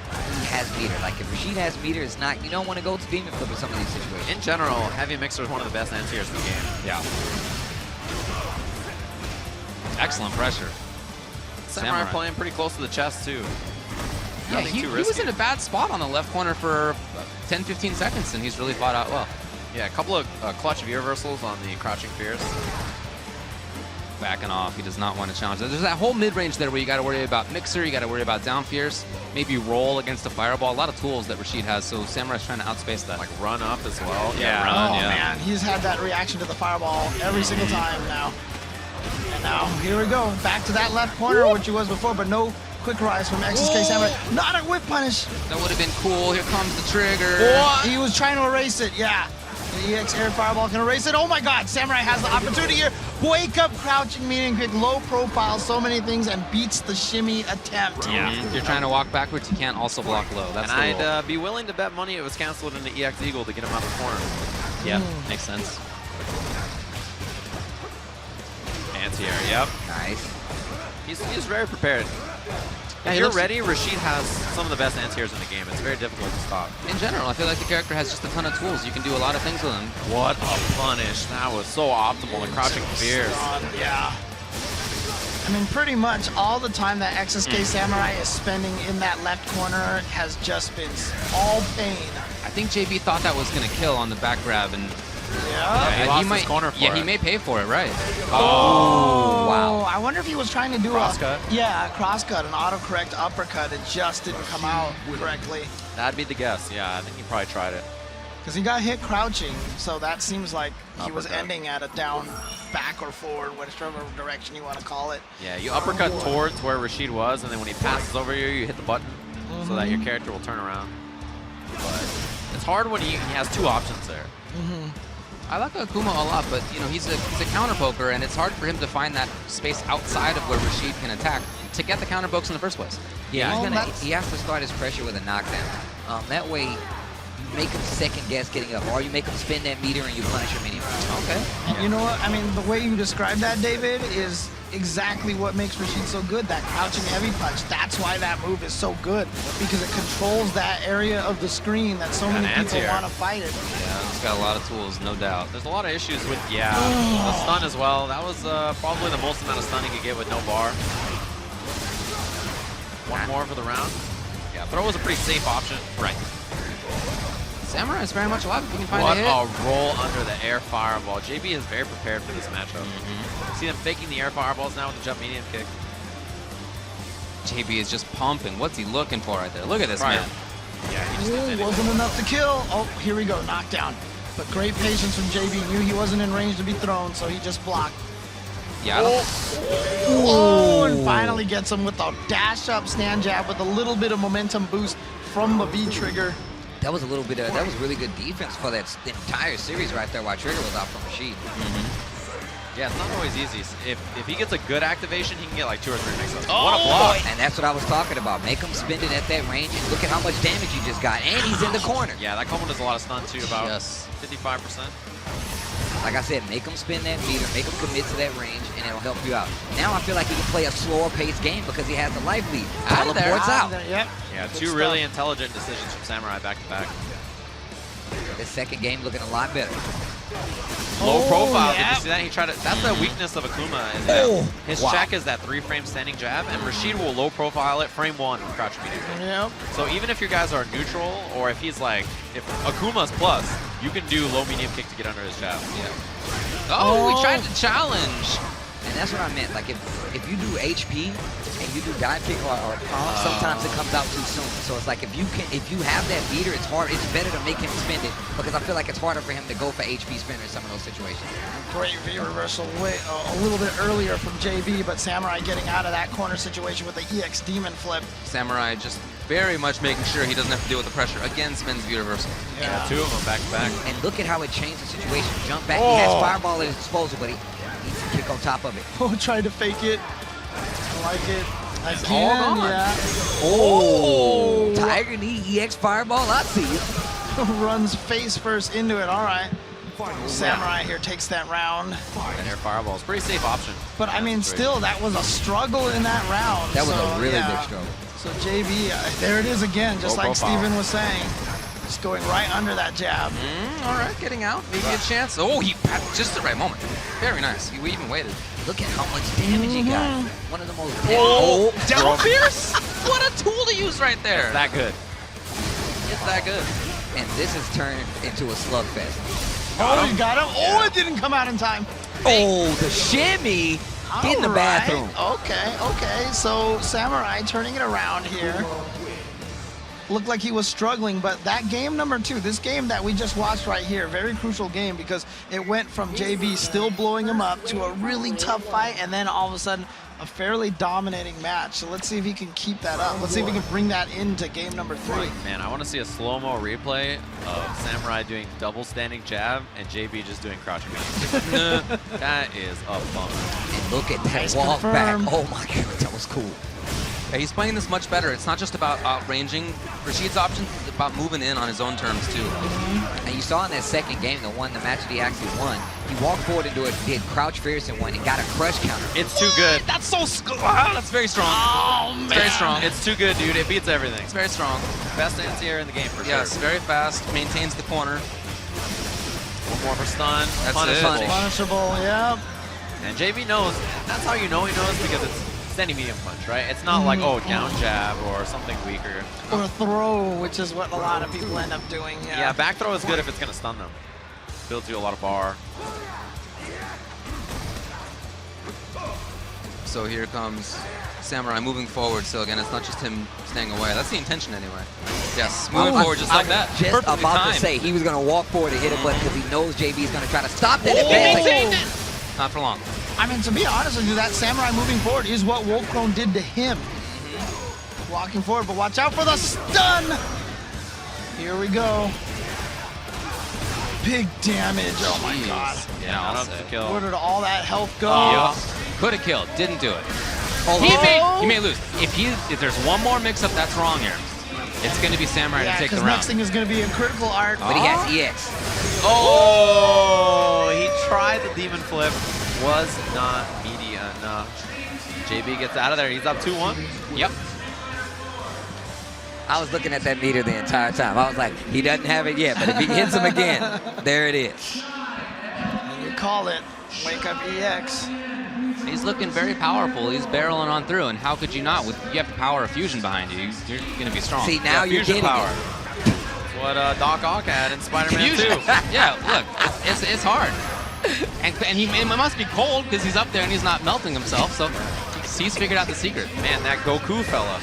he has meter. Like if Rashid has meter, it's not. You don't want to go to demon flip in some of these situations. In general, heavy mixer is one of the best anti-airs in the game. Yeah. Excellent pressure. Samurai playing pretty close to the chest too. Yeah, he was in a bad spot on the left corner for 10-15 seconds, and he's really fought out well. Yeah, a couple of clutch V reversals on the crouching fierce. Backing off. He does not want to challenge. There's that whole mid-range there where you got to worry about mixer, you got to worry about down fierce, maybe roll against the fireball. A lot of tools that Rashid has, so Samurai's trying to outspace that. Like run up as well. Yeah, run, man, he's had that reaction to the fireball every single time now. And now, here we go. Back to that left corner, which he was before, but no quick rise from XSK Samurai. Not a whip punish. That would have been cool. Here comes the trigger. He was trying to erase it, yeah. The EX air fireball can erase it. Oh my God, Samurai has the opportunity here. Wake up, crouching, medium kick, low profile, so many things, and beats the shimmy attempt. Yeah. If you're trying to walk backwards, you can't also block low. That's and the rule. I'd be willing to bet money it was canceled into EX Eagle to get him out of the corner. Yeah, makes sense. Anti-air, yep. Nice. He's very prepared. Yeah, if you're ready, Rashid has some of the best anti-airs in the game. It's very difficult to stop. In general, I feel like the character has just a ton of tools. You can do a lot of things with him. What a punish. That was so optimal. The crouching fears. Yeah. I mean, pretty much all the time that XSK Samurai is spending in that left corner has just been all pain. I think JB thought that was going to kill on the back grab, and he lost his corner for it. he may pay for it, right? Oh, wow. I wonder if he was trying to do crosscut. a crosscut, an autocorrect uppercut. It just didn't come out correctly. That'd be the guess. Yeah, I think he probably tried it. Because he got hit crouching, so that seems like he was Uppercut. ending at a down, back or forward, whichever direction you want to call it. Yeah, you uppercut towards where Rashid was, and then when he passes over you, you hit the button so that your character will turn around. But it's hard when he has two options there. I like Akuma a lot, but you know he's a counter poker, and it's hard for him to find that space outside of where Rashid can attack to get the counter pokes in the first place. Yeah, Well, he has to start his pressure with a knockdown. That way, you make him second guess getting up, or you make him spin that meter and you punish him anyway. Okay. And you know what? I mean, the way you describe that, David, is exactly what makes Rashid so good, that crouching heavy punch. That's why that move is so good, because it controls that area of the screen that so many people want to fight it. Yeah, he's got a lot of tools, no doubt. There's a lot of issues with, the stun as well. That was probably the most amount of stun he could get with no bar. One more for the round. Yeah, throw was a pretty safe option. Right. Samurai is very much alive if you can find What a hit. a roll under the air fireball. JB is very prepared for this matchup. See them faking the air fireballs now with the jump medium kick. JB is just pumping. What's he looking for right there? Look at this man. Yeah, he just did it. Wasn't enough to kill. Oh, here we go, knockdown. But great patience from JB. Knew he wasn't in range to be thrown, so he just blocked. Yeah. Oh, and finally gets him with a dash up stand jab with a little bit of momentum boost from the V trigger. That was a little bit of, that was really good defense for that entire series right there while Trigger was out from Rashid. Yeah, it's not always easy. If he gets a good activation, he can get like 2 or 3 mix-ups. What a block! And that's what I was talking about. Make him spend it at that range, and look at how much damage you just got. And he's in the corner. Yeah, that combo does a lot of stun too, about Yes. 55%. Like I said, make him spin that meter, make him commit to that range, and it'll help you out. Now I feel like he can play a slower paced game because he has the life lead. Out of there. Teleports out. Yep. Yeah, Good 2 stuff. really intelligent decisions from Samurai back to back. This second game looking a lot better. Low profile, yeah. did you see that? He tried to, that's the weakness of Akuma, is that his check is that 3-frame standing jab, and Rashid will low profile it frame 1 with crouch medium kick. Yep. So even if your guys are neutral, or if he's like, if Akuma's plus, you can do low medium kick to get under his jab. Yeah. Oh, we tried to challenge. And that's what I meant. Like if you do HP and you do dive kick or palm, sometimes it comes out too soon. So it's like if you have that beater, it's hard. It's better to make him spend it because I feel like it's harder for him to go for HP spinner in some of those situations. Great V reversal a little bit earlier from JB, but Samurai getting out of that corner situation with the EX Demon flip. Samurai just very much making sure he doesn't have to deal with the pressure. Again, spins V reversal. Yeah, 2 of them back to back. And look at how it changed the situation. Jump back. He has fireball at his disposal, but he needs to kick on top of it. Oh, tried to fake it. I like it. all Again, gone. yeah. Oh, Tiger Knee EX fireball. I see you. Runs face first into it. All right. Samurai here takes that round. And air fireball is a pretty safe option. But I mean, still, that was a struggle in that round. That was so, a really yeah. big struggle. So JB, there it is again, just Low like profile. Steven was saying. Just going right under that jab. All right, getting out. Maybe a chance. Oh, he at just the right moment. Very nice. We even waited. Look at how much damage he got. One of the most Oh, down fierce. What a tool to use right there. It's that good. It's that good. And this has turned into a slugfest. Oh, you got him. Oh, it didn't come out in time. Oh, the shimmy in the All bathroom. right. Okay. So Samurai turning it around here. Looked like he was struggling, but that game number 2, this game that we just watched right here, very crucial game because it went from JB still blowing him up to a really tough fight, and then all of a sudden a fairly dominating match. So let's see if he can keep that up. Let's see if he can bring that into game number 3. Man, I want to see a slow-mo replay of Samurai doing double standing jab and JB just doing crouching beam. That is a bummer. And look at that Nice walk confirm. back. Oh my God, that was cool. Yeah, he's playing this much better. It's not just about outranging Rashid's options, it's about moving in on his own terms too. And you saw in that second game, the one, the match that he actually won, he walked forward into it, did crouch fierce and won, and got a crush counter. It's too good. That's so that's very strong. Oh, man. It's very strong. It's too good, dude. It beats everything. It's very strong. Best anti-air in the game for Yes, sure. very fast, maintains the corner. One more for stun. That's Punishable. it. Punishable, yeah. And JB knows. That's how you know he knows, because it's standing medium punch, right? It's not like, oh, down jab or something weaker. Or throw, which is what a lot of people end up doing. Yeah, back throw is good if it's going to stun them. Builds you a lot of bar. So here comes Samurai moving forward. So again, it's not just him staying away. That's the intention anyway. Yes, moving forward just like that. Just Perfectly about timed. to say he was going to walk forward and hit a button because he knows JB is going to try to stop that. Not for long. I mean, to be honest with you, that Samurai moving forward is what Wolfkrone did to him. Walking forward, but watch out for the stun! Here we go. Big damage, oh my God. Yeah, I'll Not say. up to kill. Where did all that health go? Could have killed, didn't do it. Oh. He may lose. If there's one more mix-up, that's wrong here. It's going to be Samurai Yeah, to take the because round. next thing is going to be a critical art. But he has EX. Oh, he tried the demon flip. Was not meaty enough. JB gets out of there. He's up 2-1. Yep. I was looking at that meter the entire time. I was like, he doesn't have it yet, but if he hits him again, there it is. And you call it. Wake up EX. He's looking very powerful. He's barreling on through, and how could you not? You have the power of fusion behind you. You're going to be strong. See, now you're fusion getting power. it. That's what Doc Ock had in Spider-Man 2. Yeah, look, it's hard. And it must be cold because he's up there and he's not melting himself, so he's figured out the secret. Man, that Goku fella.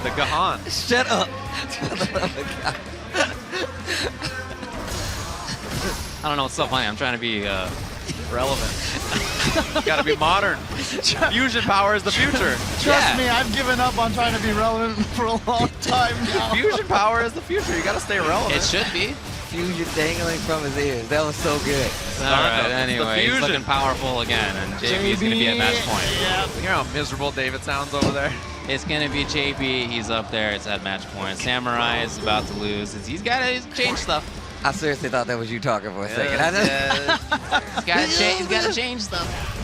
The Gahan. Shut up. I don't know what's so funny. I'm trying to be Relevant. Gotta be modern. Fusion power is the future. Trust me, I've given up on trying to be relevant for a long time now. Fusion power is the future. You gotta stay relevant. It should be. Fusion dangling from his ears. That was so good. All right, the anyway, he's fusion. looking powerful again, and JB's going to be at match point. Yeah. You know how miserable David sounds over there? It's going to be JB. He's up there. It's at match point. Samurai is about to lose. He's got to change stuff. I seriously thought that was you talking for a second. He's got to change stuff.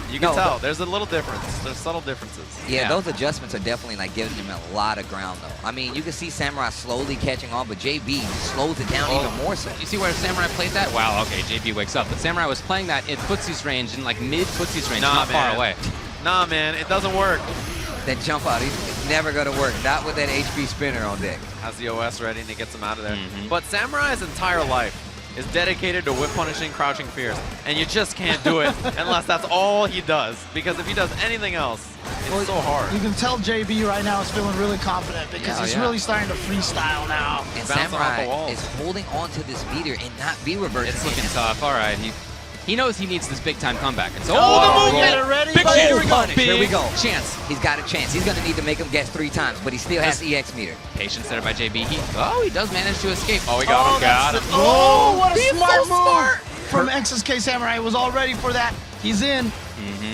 You can No, tell. but- There's a little difference. There's subtle differences. Yeah, those adjustments are definitely like giving him a lot of ground though. I mean, you can see Samurai slowly catching on, but JB slows it down even more so. You see where Samurai played that? Wow, okay, JB wakes up. But Samurai was playing that in footsie's range, in like mid-footsie's range, not far away. Nah, man, it doesn't work. That jump out, it's never gonna work. Not with that HP spinner on deck. Has the OS ready and he gets him out of there. But Samurai's entire life is dedicated to whip punishing crouching fierce, and you just can't do it unless that's all he does, because if he does anything else, it's so hard. You can tell JB right now is feeling really confident because he's really starting to freestyle now. And Bouncing off the Samurai walls. is holding on to this meter and not be reversed. It's looking tough. All right, he knows he needs this big-time comeback. And so, Oh, the movement! get it ready, Big buddy. chance. Here we go. Big Here we go. chance. He's got a chance. He's gonna need to make him guess 3 times, but he still has the EX meter. Patience there by JB. He does manage to escape. Oh, we got him. Got him. Oh, what a He's smart so move smart. from XSK Samurai. Was all ready for that. He's in.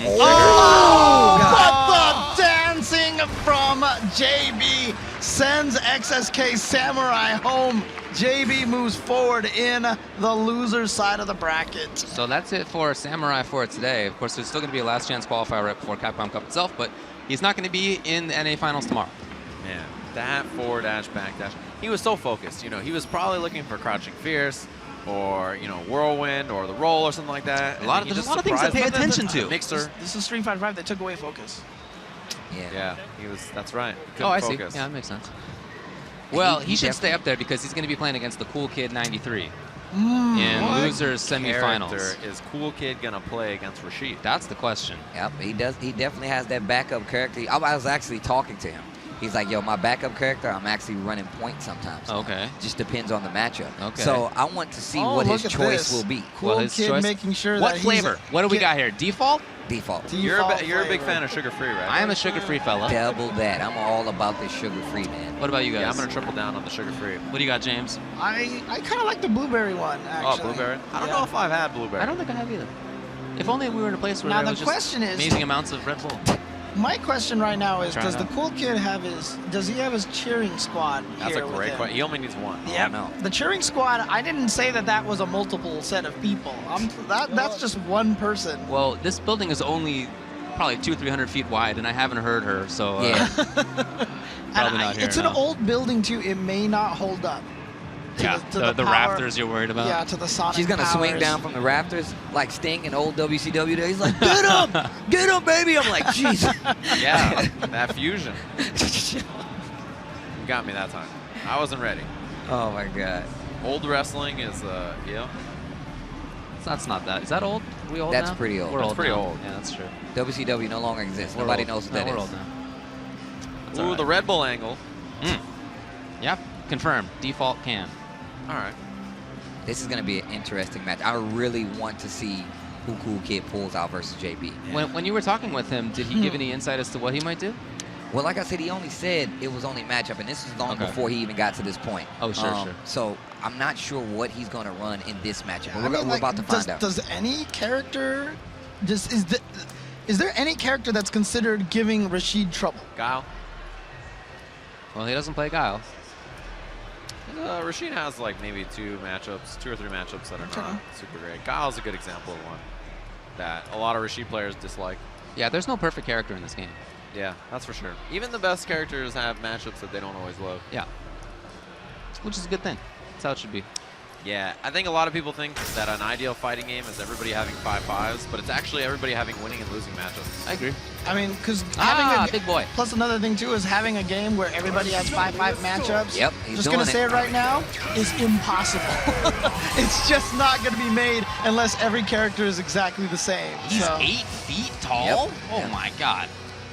Oh, But the dancing from JB sends XSK Samurai home. JB moves forward in the loser's side of the bracket. So that's it for Samurai for today. Of course, there's still going to be a last chance qualifier right before Capcom Cup itself, but he's not going to be in the NA Finals tomorrow. Man, that forward dash, back dash. He was so focused. You know, he was probably looking for crouching fierce, or whirlwind, or the roll, or something like that. There's a lot of things to pay attention to. Mixer. This is Stream 5 that took away focus. Yeah, he was. That's right. Oh, I see. Focus. Yeah, that makes sense. Well, he should definitely- stay up there because he's going to be playing against the Cool Kid 93 Mm, in what? losers semifinals. Character is Cool Kid gonna play against Rashid? That's the question. Yep, he does. He definitely has that backup character. I was actually talking to him. He's like, yo, my backup character, I'm actually running point sometimes. now. Okay. Just depends on the matchup. Okay. So I want to see Oh, what look his at choice this. will be. Cool Well, his Kid choice- making sure What that flavor? What do we got here? Default? Default. You're a big fan of sugar-free, right? I am a sugar-free fella. Double that. I'm all about this sugar-free, man. What about you guys? Yeah, I'm going to triple down on the sugar-free. What do you got, James? I kind of like the blueberry one, actually. Oh, blueberry? I don't know if I've had blueberry. I don't think I have either. If only we were in a place where Now there the was just question is, amazing amounts of Red Bull. my question right now is, Try does it the out. cool kid have does he have his cheering squad That's a here with great him? question. He only needs one. Yeah, no. the cheering squad, I didn't say that was a multiple set of people. That's just one person. Well, this building is only probably 200-300 feet wide, and I haven't heard her, so Yeah. probably not here. It's an old building, too. It may not hold up. Yeah, to the power- rafters you're worried about. Yeah, to the sonic She's gonna swing powers. down from the rafters like Sting in old WCW days. He's like, get him, baby. I'm like, jeez. Yeah, that fusion. You got me that time. I wasn't ready. Oh my God. Old wrestling is, yeah. That's not that. Is that old? Are we old That's now? pretty old. We're That's old pretty now. old. Yeah, that's true. WCW no longer exists. We're Nobody old. knows what No, that we're is. old now. That's Ooh, all right. the Red Bull angle. Yep, confirmed. Default can. All right. This is gonna be an interesting match. I really want to see who Cool Kid pulls out versus JB. When you were talking with him, did he give any insight as to what he might do? Well, like I said, he only said it was only matchup, and this was long Okay. before he even got to this point. Oh, sure. So I'm not sure what he's going to run in this matchup, but I mean, we're like, about to find out. Does any character, is there any character that's considered giving Rashid trouble? Guile. Well, he doesn't play Guile. Rashid has like maybe 2 or 3 matchups that are not super great. Guile's a good example of one that a lot of Rashid players dislike. Yeah, there's no perfect character in this game. Yeah, that's for sure. Even the best characters have matchups that they don't always love. Yeah. Which is a good thing. That's how it should be. Yeah, I think a lot of people think that an ideal fighting game is everybody having 5-5s, but it's actually everybody having winning and losing matchups. I agree. I mean, because having a big boy. Plus, another thing too is having a game where everybody has 5-5 matchups. Yep, he's Just gonna doing it. say it right now, is impossible. It's just not gonna be made unless every character is exactly the same. He's So- 8 feet tall? Yep. Oh Yeah. my God.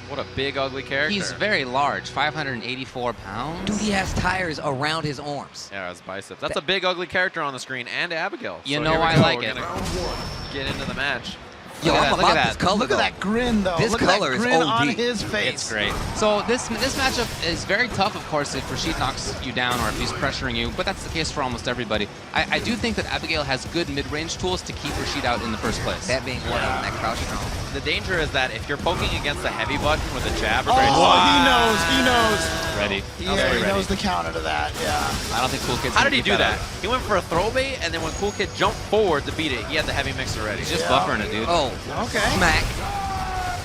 What a big, ugly character. He's very large, 584 pounds. Dude, he has tires around his arms. Yeah, his biceps. That's a big, ugly character on the screen, and Abigail. You So know here we I go. like We're it. gonna get into the match. Yo, Look at I'm that, look about at this that. color, Look though. at that grin, though. This Look color at is that grin OD. on his face. It's great. So this matchup is very tough, of course, if Rashid knocks you down or if he's pressuring you, but that's the case for almost everybody. I do think that Abigail has good mid-range tools to keep Rashid out in the first place. That being one of them, that crouch strong. The danger is that if you're poking against the heavy button with a jab or Oh, very he knows. Ready. Yeah, he knows the counter to that. Yeah. I don't think Cool Kid's How gonna did he keep do that? up. He went for a throw bait, and then when Cool Kid jumped forward to beat it, he had the heavy mix already. He's just Yeah. buffering it, dude. Oh, Okay. smack.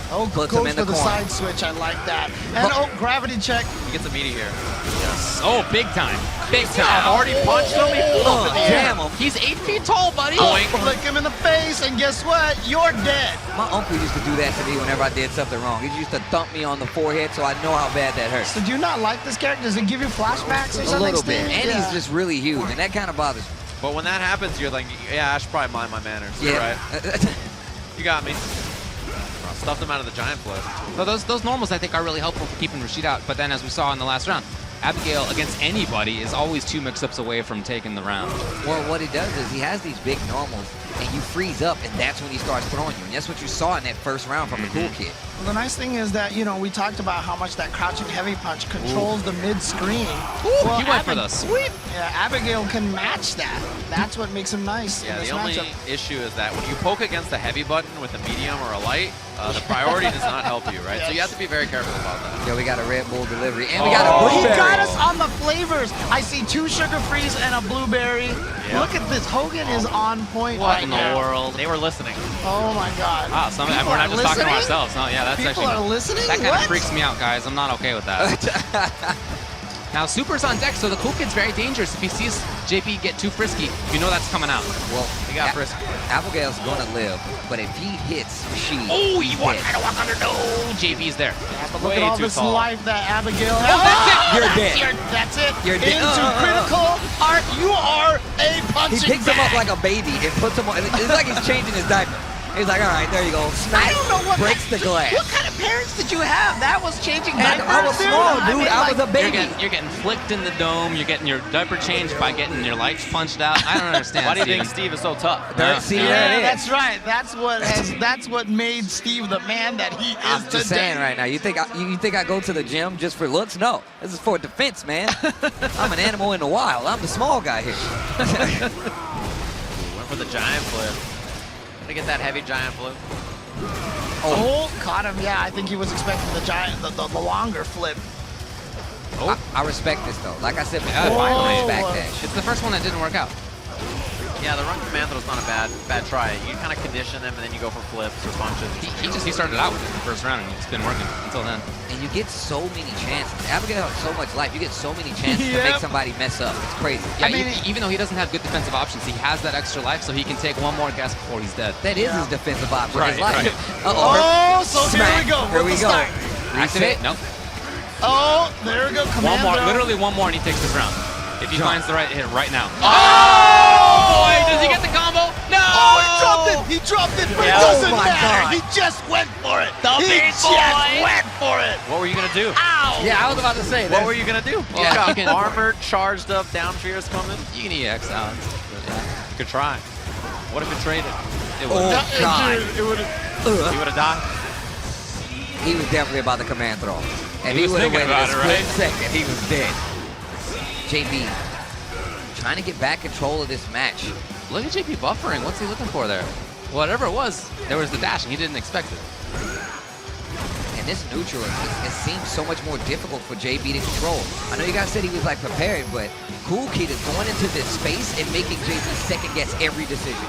Oh, Puts goes him in for the the corner. side switch. I like that. And oh, gravity check. He gets a meaty here. Oh, big time. Big time. Already punched him. He flew up in the air. Damn him. He's 8 feet tall, buddy. Flick him in the face, and guess what? You're dead. My uncle used to do that to me whenever I did something wrong. He used to thump me on the forehead so I know how bad that hurts. So do you not like this character? Does it give you flashbacks or A something? little bit. Steve? And Yeah. he's just really huge, and that kind of bothers me. But when that happens, you're like, yeah, I should probably mind my manners. You're right. You got me. Stuffed him out of the giant flip. So those normals, I think, are really helpful for keeping Rashid out. But then, as we saw in the last round, Abigail against anybody is always 2 mix-ups away from taking the round. Well, what he does is he has these big normals, and you freeze up, and that's when he starts throwing you. And that's what you saw in that first round from the Cool Kid. Well, the nice thing is that, you know, we talked about how much that crouching heavy punch controls the mid-screen. Well, He went for the sweep. Yeah, Abigail can match that. That's what makes him nice Yeah, in this the only matchup. issue is that when you poke against the heavy button with a medium or a light, the priority does not help you, right? So you have to be very careful about that. Yeah, we got a Red Bull delivery, and we got a Oh, he blueberry. got us on the flavors. I see 2 sugar-frees and a blueberry. Yeah. Look at this. Hogan is on point What right in the now. world? They were listening. Oh, my God. Wow, People we're not are just talking to listening? ourselves. No, yeah, that's People actually are listening? that kind What? of freaks me out, guys. I'm not okay with that. Now, Super's on deck, so the Cool Kid's very dangerous. If he sees JP get too frisky, you know that's coming out. Well, He got frisky. Abigail's going to live, but if he hits Rashid, Oh, he's you want dead. to walk under? No, JP's there. But look Way at all too this tall. life that Abigail has. Oh, that's it. You're dead. That's it. You're dead. Into critical art. You are a He punching picks him up bag. like a baby and puts him on. It's like he's changing his diaper. He's like, all right, there you go. Smack. I don't know what breaks the glass. What kind of parents did you have? That was changing diapers, I was small, dude. I was a baby. You're getting flicked in the dome. You're getting your diaper changed by getting your lights punched out. I don't understand. Why do you think Steve is so tough? Yeah, that's right. That's what made Steve the man that he is I'm just today. saying right now. You think I go to the gym just for looks? No, this is for defense, man. I'm an animal in the wild. I'm the small guy here. Went for the giant flip. Gotta get that heavy giant flip. Oh, caught him. Yeah, I think he was expecting the giant, the longer flip. Oh. I respect this though. Like I said before, finally. backdash. It's the first one that didn't work out. Yeah, the run command throw is not a bad try. You kind of condition them, and then you go for flips or punches. He started out with it in the first round, and it's been working until then. And you get so many chances. Abigail has so much life. You get so many chances to make somebody mess up. It's crazy. Yeah, I mean, even though he doesn't have good defensive options, he has that extra life, so he can take one more guess before he's dead. That is his defensive option. Right, his life. right. Oh, so Smack. here we go. Here we go. Activate? Nope. Oh, there we go. One more, Commando. literally one more, and he takes this round. If he finds the right hit right now. Oh, boy, does he get the combo? No! Oh, he dropped it. He dropped it, but it doesn't my matter. God. He just went for it. He just went for it. What were you gonna do? Ow! Yeah, I was about to say that. What were you gonna do? Yeah, You got you can- armor charged up, down fears coming. You can EX out. You could try. What if it traded? It Oh, was. God. It would have. He would have died. He was definitely about the command throw. And He he was would have thinking waited a about it, split right? second. He was dead. JB trying to get back control of this match. Look at JP buffering. What's he looking for there? Whatever it was, there was the dash, and he didn't expect it. And this neutral, it seems so much more difficult for JB to control. I know you guys said he was like prepared, but Cool Kid is going into this space and making JB second guess every decision.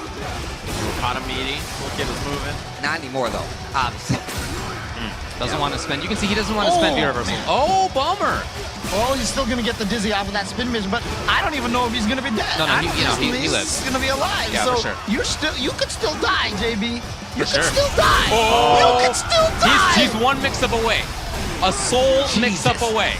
Caught him meaty. Cool Kid was moving. Not anymore though, obviously. Doesn't want to spend. You can see he doesn't want to spend V-reversal. Oh, bummer. Oh, he's still going to get the dizzy off of that spin mission, but I don't even know if he's going to be dead. No, I he he's lives. going to be alive. Yeah, so for sure. you could still die, JB. You sure. could still die. Oh. You could still die. He's one mix-up away. A soul mix-up away.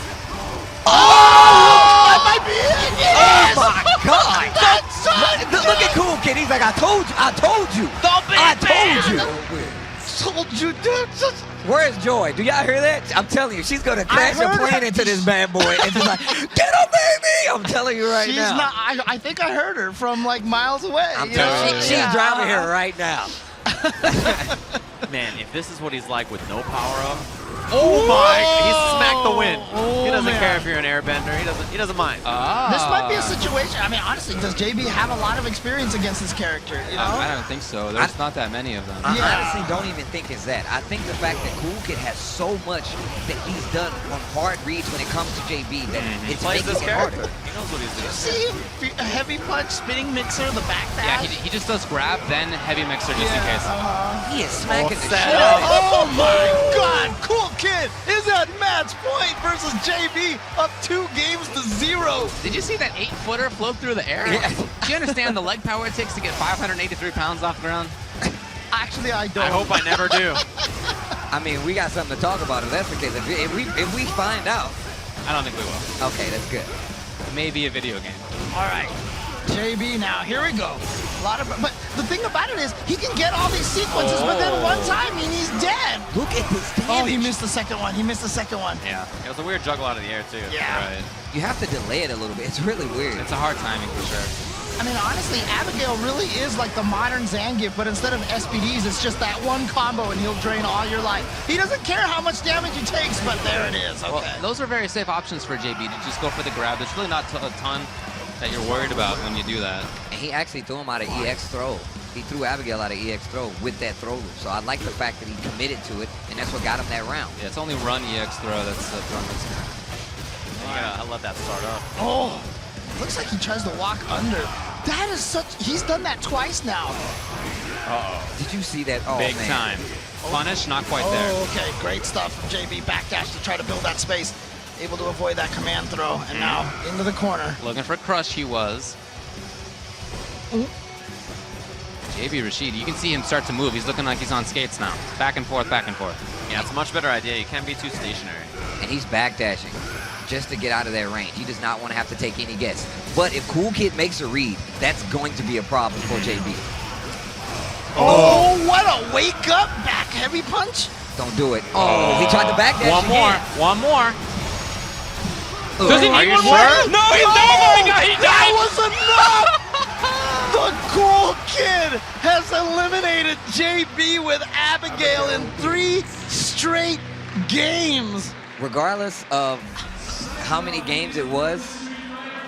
Oh, that might be it. Yes. Oh my God! That's Look at Cool Kid. He's like, I told you. I told you. I told you. Told you, dude. Where's Joy? Do y'all hear that? I'm telling you, she's gonna crash a heard plane her. into this bad boy and just like, get up, baby! I'm telling you right She's now. not. I think I heard her from like miles away. I'm you telling know? you, she's Yeah. driving here right now. Man, if this is what he's like with no power up, oh my! He smacked the wind. He doesn't care if you're an airbender. He doesn't mind. This might be a situation. I mean, honestly, does JB have a lot of experience against this character? You know? I don't think so. There's not that many of them. I Yeah. honestly don't even think it's that. I think the fact that Cool Kid has so much that he's done on hard reads when it comes to JB that it's Plays making this it harder. character. He knows what he's doing. See him, a heavy punch, spinning mixer, the back Yeah, dash. he just does grab, then heavy mixer just in case. He is smacking the sad. shit out of it. Oh my God! Cool Kid is at match point versus JB, up 2-0. Did you see that 8-footer float through the air? Yeah. Do you understand the leg power it takes to get 583 pounds off the ground? Actually, I don't. I hope I never do. I mean, we got something to talk about if that's the case. If we find out, I don't think we will. okay, that's good. Maybe a video game. All right, JB. Now here we go. But the thing about it is, he can get all these sequences, but then one time, and he's dead. Look at this damage. Oh, he missed the second one. He missed the second one. Yeah. It was a weird juggle out of the air too. Yeah. Right. You have to delay it a little bit. It's really weird. It's a hard timing for sure. I mean, honestly, Abigail really is like the modern Zangief, but instead of SPDs, it's just that one combo, and he'll drain all your life. He doesn't care how much damage he takes, but there it is. Okay. Well, those are very safe options for JB to just go for the grab. There's really not a ton that you're worried about when you do that. And he actually threw him out of EX throw. He threw Abigail out of EX throw with that throw loop. So I like the fact that he committed to it, and that's what got him that round. Yeah, it's only run EX throw that's the throw that's I let that start up. Oh, looks like he tries to walk under. That is such. He's done that twice now. Did you see that? Oh, big man. time. Punish, not quite there. Oh, okay, great stuff from JB. Backdash to try to build that space. Able to avoid that command throw, and now into the corner. Looking for crush, he was. JB Rashid, you can see him start to move. He's looking like he's on skates now. Back and forth, back and forth. Yeah, it's a much better idea. You can't be too stationary. And he's backdashing just to get out of that range. He does not want to have to take any guess. But if Cool Kid makes a read, that's going to be a problem for JB. Oh, what a wake up back heavy punch. don't do it. Oh, he tried to back that. One more. Does he Are need you one more? sure? No, he's not. He died. That was enough! The Cool Kid has eliminated JB with Abigail in 3 straight games. Regardless of how many games it was,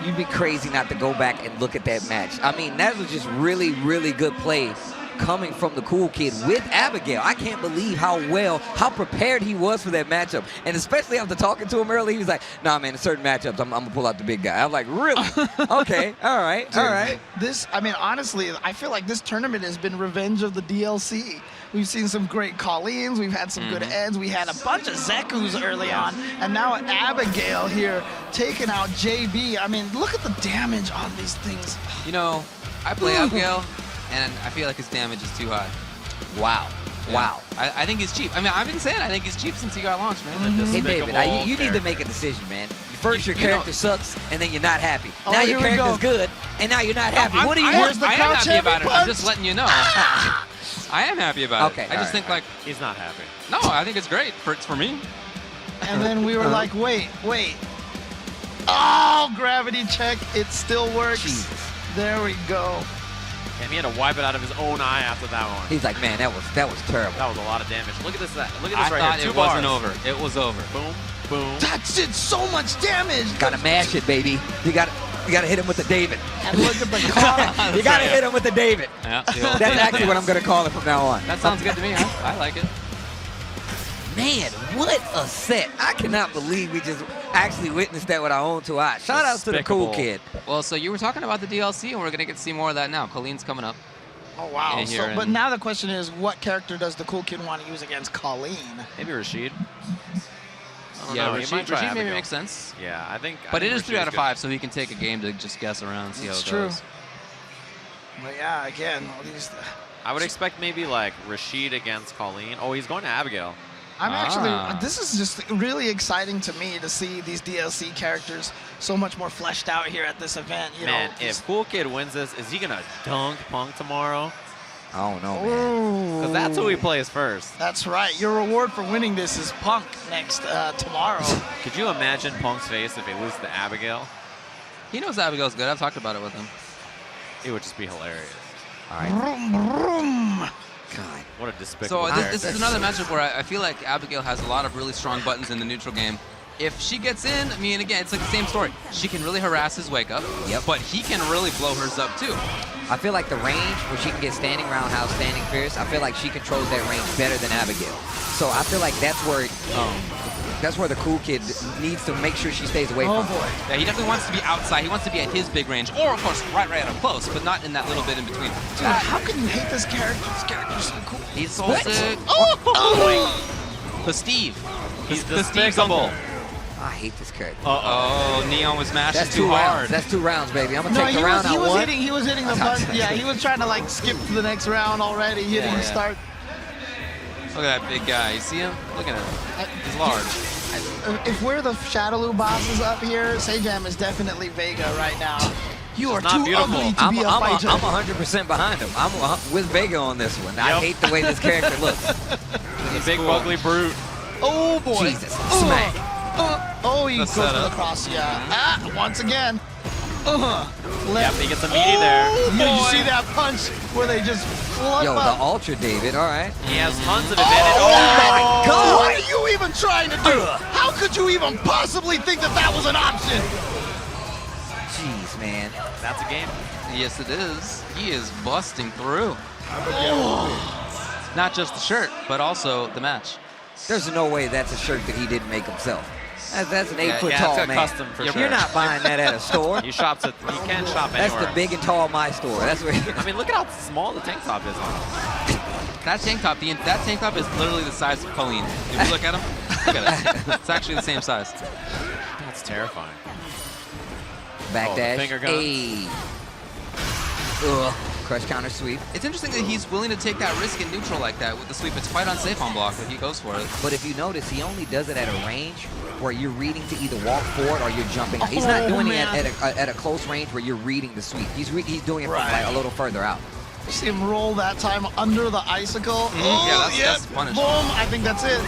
you'd be crazy not to go back and look at that match. I mean, that was just really, really good play coming from the Cool Kid with Abigail. I can't believe how prepared he was for that matchup. And especially after talking to him earlier, he was like, nah, man, in certain matchups, I'm going to pull out the big guy. I'm like, really? Okay, all right, all right. I mean, honestly, I feel like this tournament has been revenge of the DLC. We've seen some great Colleens. We've had some good ends. We had a bunch of Zekus early on. And now Abigail here taking out JB. I mean, look at the damage on these things. You know, I play Abigail, and I feel like his damage is too high. Wow. Yeah. Wow. I think he's cheap. I mean, I've been saying I think he's cheap since he got launched, man. Hey, David, you need to make a decision, man. First, your character sucks, and then you're not happy. Oh, now your here we character's go. good, and now you're not happy. What do you I want? the am crouch happy about heavy it. I'm punch. just letting you know. I am happy about Okay, it. I just think, like, He's not happy. no, I think it's great. It's for me. And then we were like, wait. Oh, gravity check. It still works. Jesus. There we go. And he had to wipe it out of his own eye after that one. He's like, man, that was terrible. That was a lot of damage. Look at this. Look at this I right thought here. it 2 wasn't bars. over. It was over. Boom, boom. That did so much damage. Gotta mash it, baby. You gotta hit him with the David. And look at the car. You gotta hit him with the David. Yeah, the old That's David actually what dance. I'm gonna call it from now on. That sounds good to me. I like it. Man, what a set. I cannot believe we just actually witnessed that with our own 2 eyes. Shout out to the Cool Kid. Well, so you were talking about the DLC, and we're going to get to see more of that now. Colleen's coming up. Oh, wow. Yeah, here But and- now the question is, what character does the Cool Kid want to use against Colleen? Maybe Rashid. Yeah, He Rashid might try maybe Abigail. makes sense. Yeah, I think. But it is Rashid's 3 out of good. 5, so he can take a game to just guess around and see It's how it true. goes. But yeah, again, all these. I would expect maybe like Rashid against Colleen. Oh, he's going to Abigail. I'm actually. Ah. This is just really exciting to me to see these DLC characters so much more fleshed out here at this event. You Man, know, if Cool Kid wins this, is he gonna dunk Punk tomorrow? I don't know, man. Because that's who he plays first. That's right. Your reward for winning this is Punk next tomorrow. Could you imagine Punk's face if he loses to Abigail? He knows Abigail's good. I've talked about it with him. It would just be hilarious. All right. Vroom, vroom. God. What a despicable So character. this is another matchup where I feel like Abigail has a lot of really strong buttons in the neutral game. If she gets in, I mean, again, it's like the same story. She can really harass his wake up, but he can really blow hers up too. I feel like the range where she can get standing roundhouse, standing fierce, I feel like she controls that range better than Abigail. So I feel like that's where the Cool Kid needs to make sure she stays away from. boy. Yeah, he definitely wants to be outside. He wants to be at his big range, or of course, right up close, but not in that little bit in between. Dude, how can you hate this character? This character's so cool. He's so sick. The Steve. He's the Steve's uncle. despicable. I hate this character. Oh, Neon was mashing That's too 2 hard. rounds. That's 2 rounds, baby. I'm gonna No, take the he round I was won. hitting the punch. Yeah, he was trying to like skip to the next round already, hitting the start. Look at that big guy. You see him? Look at him. He's large. If we're the Shadowloo bosses up here, Sajam is definitely Vega right now. You are not too beautiful. ugly to I'm be a fighter. 100% behind him. I'm with Vega on this one. I Yep. hate the way this character looks. The big ugly brute. Oh boy. Jesus. Smack. Oh, he The goes for the setup. cross, yeah. Once again. Yep, he gets a meaty there. You see that punch where they just flub Yo, the up? Ultra David. All right. He has tons of advantage. Oh, God. What are you even trying to do? How could you even possibly think that that was an option? Jeez, man. That's a game. Yes, it is. He is busting through. Not just the shirt, but also the match. There's no way that's a shirt that he didn't make himself. That's an 8-foot yeah, tall it's a man. custom for sure. You're not buying that at a store. He shops at. He can't shop That's anywhere. the big and tall my store. That's where. I mean, look at how small the tank top is on him. That tank top is literally the size of Colleen. If you look at him, look at it. It's actually the same size. That's terrifying. Back the dash. finger guns. Hey. Ugh. Crush counter sweep. It's interesting that he's willing to take that risk in neutral like that with the sweep. It's quite unsafe on block, but he goes for it. But if you notice, he only does it at a range where you're reading to either walk forward or you're jumping. He's not doing it at a close range where you're reading the sweep. He's doing it from like a little further out. See him roll that time under the icicle. That's punish. Boom, I think that's it.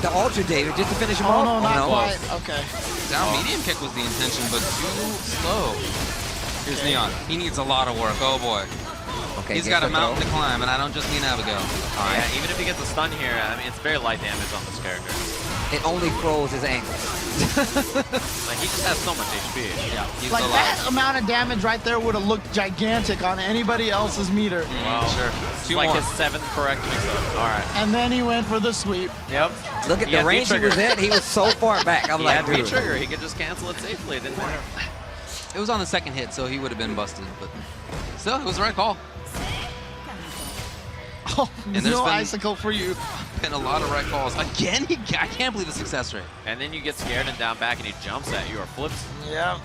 The Ultra David, just to finish him Oh, off. no, not quite. Close. Okay. Down medium kick was the intention, but too slow. Here's Neon. He needs a lot of work. Oh, boy. Okay, He's got a mountain to climb, and I don't just mean Abigail. All right. Yeah, even if he gets a stun here, I mean, it's very light damage on this character. It only froze his ankle. Like, he just has so much HP. Yeah, he's Like alive. that amount of damage right there would have looked gigantic on anybody else's meter. Well, Sure. It's 2 like more. his 7th correct mix-up. All right. And then he went for the sweep. Yep. Look at He the had range he was V-trigger. at. He was so far back. I'm He like, had dude. V-trigger. He could just cancel it safely. It didn't matter. It was on the second hit, so he would have been busted. But still, it was the right call. Oh, there's no been- icicle for you. Been a lot of right calls. Again, I can't believe the success rate. And then you get scared and down back, and he jumps at you or flips. Yeah.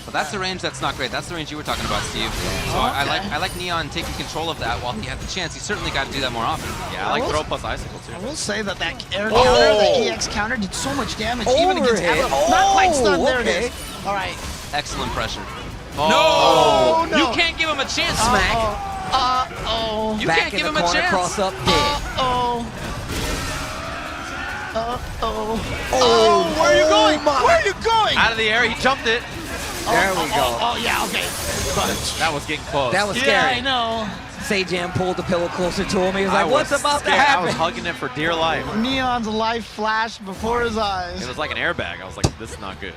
But that's the range that's not great. That's the range you were talking about, Steve. So I like Neon taking control of that while he had the chance. He certainly got to do that more often. Yeah, I like throw plus icicle, too. I will say that air counter, the EX counter, did so much damage even against Overhead. Abigail. Not quite stunned. There Okay. it is. All right. Excellent pressure. Oh, no. You can't give him a chance, Smack. Uh-oh. You Back can't in give the him a corner, chance. cross up, dead. Uh-oh. Uh-oh. Oh, where are you going? my. Where are you going? Out of the air, he jumped it. There we go. Oh, yeah, okay. That was getting close. That was Yeah, scary. I know. Seijan pulled the pillow closer to him. He was I like, what's was about to scared. I was happen? hugging it for dear life. Neon's life flashed before his eyes. It was like an airbag. I was like, this is not good.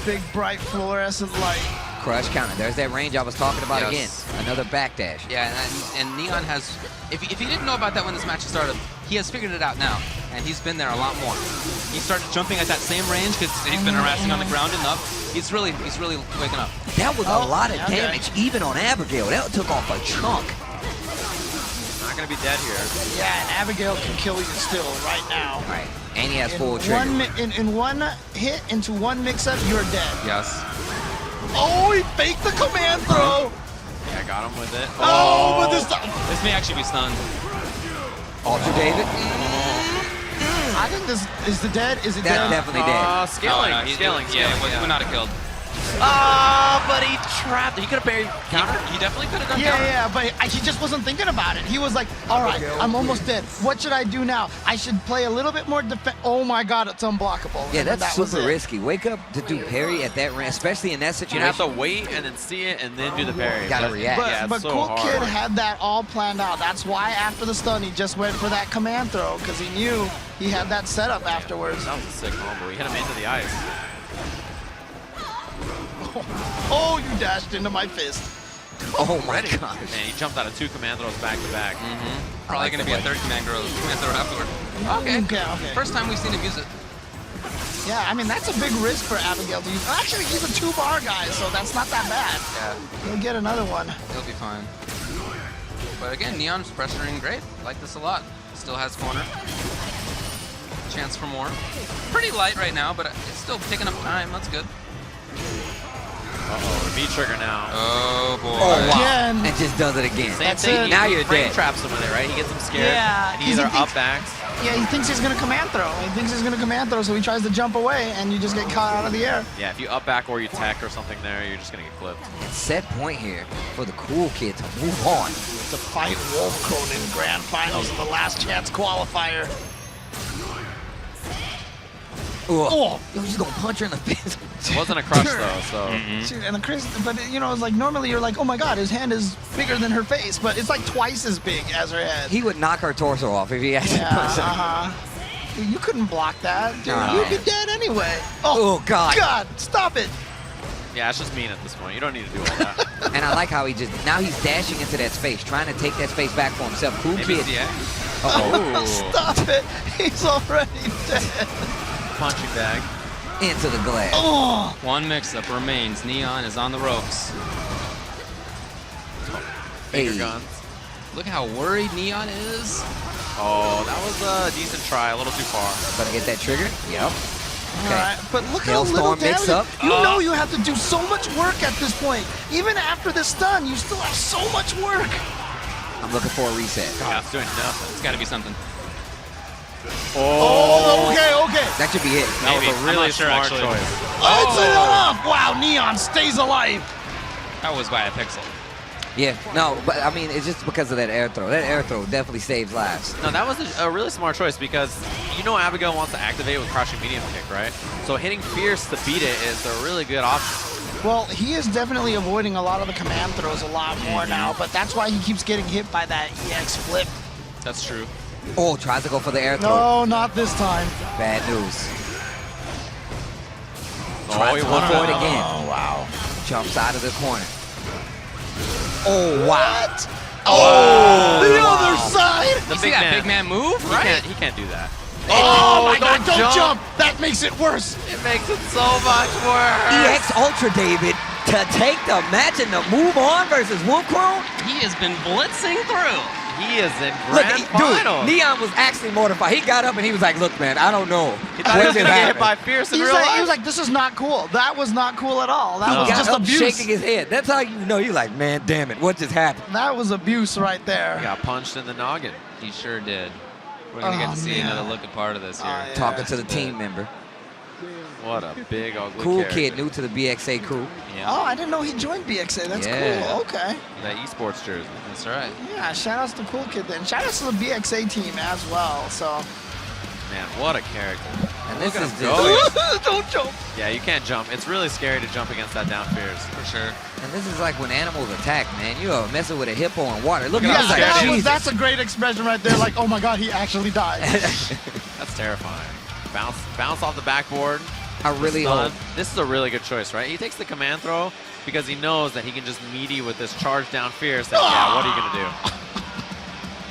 Big, bright, fluorescent light. Crush counter. There's that range I was talking about Yes. again. Another backdash. Yeah, and Neon has, if he didn't know about that when this match started, he has figured it out now, and he's been there a lot more. He started jumping at that same range because he's been harassing on the ground enough. He's really waking up. That was a lot of okay. damage, even on Abigail. That took off a chunk. Not going to be dead here. Yeah, and Abigail can kill you still right now. All right, and he has In full trigger. in one hit into one mix-up, you're dead. Yes. Oh, he faked the command throw. Yeah, I got him with it. Oh, but this time. This may actually be stunned. Ultra David. I think this is the dead. Is it That's dead? definitely dead. Scaling. No, he- Scaling. Yeah, Scaling. he would not have killed. But he trapped. He could have parried. Counter. He definitely could have gone Yeah, counter. yeah, but he just wasn't thinking about it. He was like, all right, I'm almost dead. What should I do now? I should play a little bit more defense. Oh my God, it's unblockable. Yeah, And that's that was super it. risky. Wake up to do parry at that range, especially in that You situation. have to wait and then see it and then do the parry. Gotta But- react. But, Yeah, it's but so Cool hard. Kid had that all planned out. That's why after the stun, he just went for that command throw because he knew he had that setup afterwards. That was a sick combo. He hit him into the ice. Oh, you dashed into my fist. Oh my gosh. Man, he jumped out of 2 command throws back to back. Probably like going to the be a way. third command throw afterward. Okay. Okay. First time we've seen him use it. Yeah, I mean, that's a big risk for Abigail to use. Actually, he's a 2-bar guy, so that's not that bad. Yeah, He'll get another one. he'll be fine. But again, Neon's pressuring great. Like this a lot. Still has corner. Chance for more. Pretty light right now, but it's still taking up time. That's good. Uh-oh, V-trigger now. Oh, boy. Oh, wow. Again. And just does it again. Same That's thing. it. He Now you're frame dead. traps him with it, right? He gets him scared. Yeah, And he 'cause he either thinks- up backs. Yeah, he thinks he's going to command throw. He thinks he's going to command throw, so he tries to jump away, and you just get caught out of the air. Yeah, if you up back or you tech or something there, you're just going to get clipped. Set point here for the Cool Kid to move on. To fight Wolfkrone in grand finals in the last chance qualifier. Oh, he's gonna punch her in the face. It wasn't a crush, though, so... Shoot, and the Chris, but you know, it's like normally you're like, oh my God, his hand is bigger than her face, but it's like twice as big as her head. He would knock her torso off if he actually punched her. Dude, you couldn't block that. Dude, No. you'd be dead anyway. Oh, God. God, stop it. Yeah, it's just mean at this point. You don't need to do all that. And I like how he just, now he's dashing into that space, trying to take that space back for himself. Cool Maybe Kid. yeah. Oh, Stop it. He's already dead. punching bag. Into the glass. Oh, One mix-up remains. Neon is on the ropes. Finger Hey. guns. Look how worried Neon is. Oh, that was a decent try. A little too far. Gonna get that trigger? Yep. all Okay. right. But look how little Hailstorm mix damage. up. You know you have to do so much work at this point. Even after this stun, you still have so much work. I'm looking for a reset. God, it's doing nothing. It's got to be something. Oh, okay. That should be it. That was a really smart choice. It's enough. Wow, Neon stays alive. That was by a pixel. Yeah, no, but I mean, it's just because of that air throw. That air throw definitely saves lives. No, that was a really smart choice because you know Abigail wants to activate with crouching medium kick, right? So hitting Fierce to beat it is a really good option. Well, he is definitely avoiding a lot of the command throws a lot more now, but that's why he keeps getting hit by that EX flip. That's true. Oh, tries to go for the air throw. No, not this time. Bad news. Oh, Tries to go for it again. Oh, wow. Jumps out of the corner. Oh, wow. What? Oh, the other side. The You see that big man move, right? He can't do that. Oh, my God, don't jump. That makes it worse. It makes it so much worse. EX Ultra, David, to take the match and to move on versus Wolfkrone. He has been blitzing through. He is in Look, grand final. dude, Neon was actually mortified. He got up and he was like, look, man, I don't know. He thought he was going to get hit by Fierce in real life. He was like, this is not cool. That was not cool at all. That was Got just up abuse. shaking his head. That's how you know. You're like, man, damn it, what just happened? That was abuse right there. He got punched in the noggin. He sure did. We're going to get to see another look at part of this here. Yeah. Talking to the team member. What a big, ugly Cool character. kid, new to the BXA crew. Yeah. Oh, I didn't know he joined BXA. That's Yeah. cool. Okay. That esports jersey. That's right. Yeah, shout outs to Cool Kid then. Shout outs to the BXA team as well. So. Man, what a character. And this Look at is him just, go. Don't jump. Yeah, you can't jump. It's really scary to jump against that down Fierce. For sure. and this is like when animals attack, man. You are messing with a hippo in water. Look Yeah, at this. Like, Jesus. that's a great expression right there. Like, oh my God, he actually died. That's terrifying. Bounce off the backboard. I really Stun. hope. This is a really good choice, right? He takes the command throw because he knows that he can just meaty with this charge down Fierce. And yeah, what are you going to do?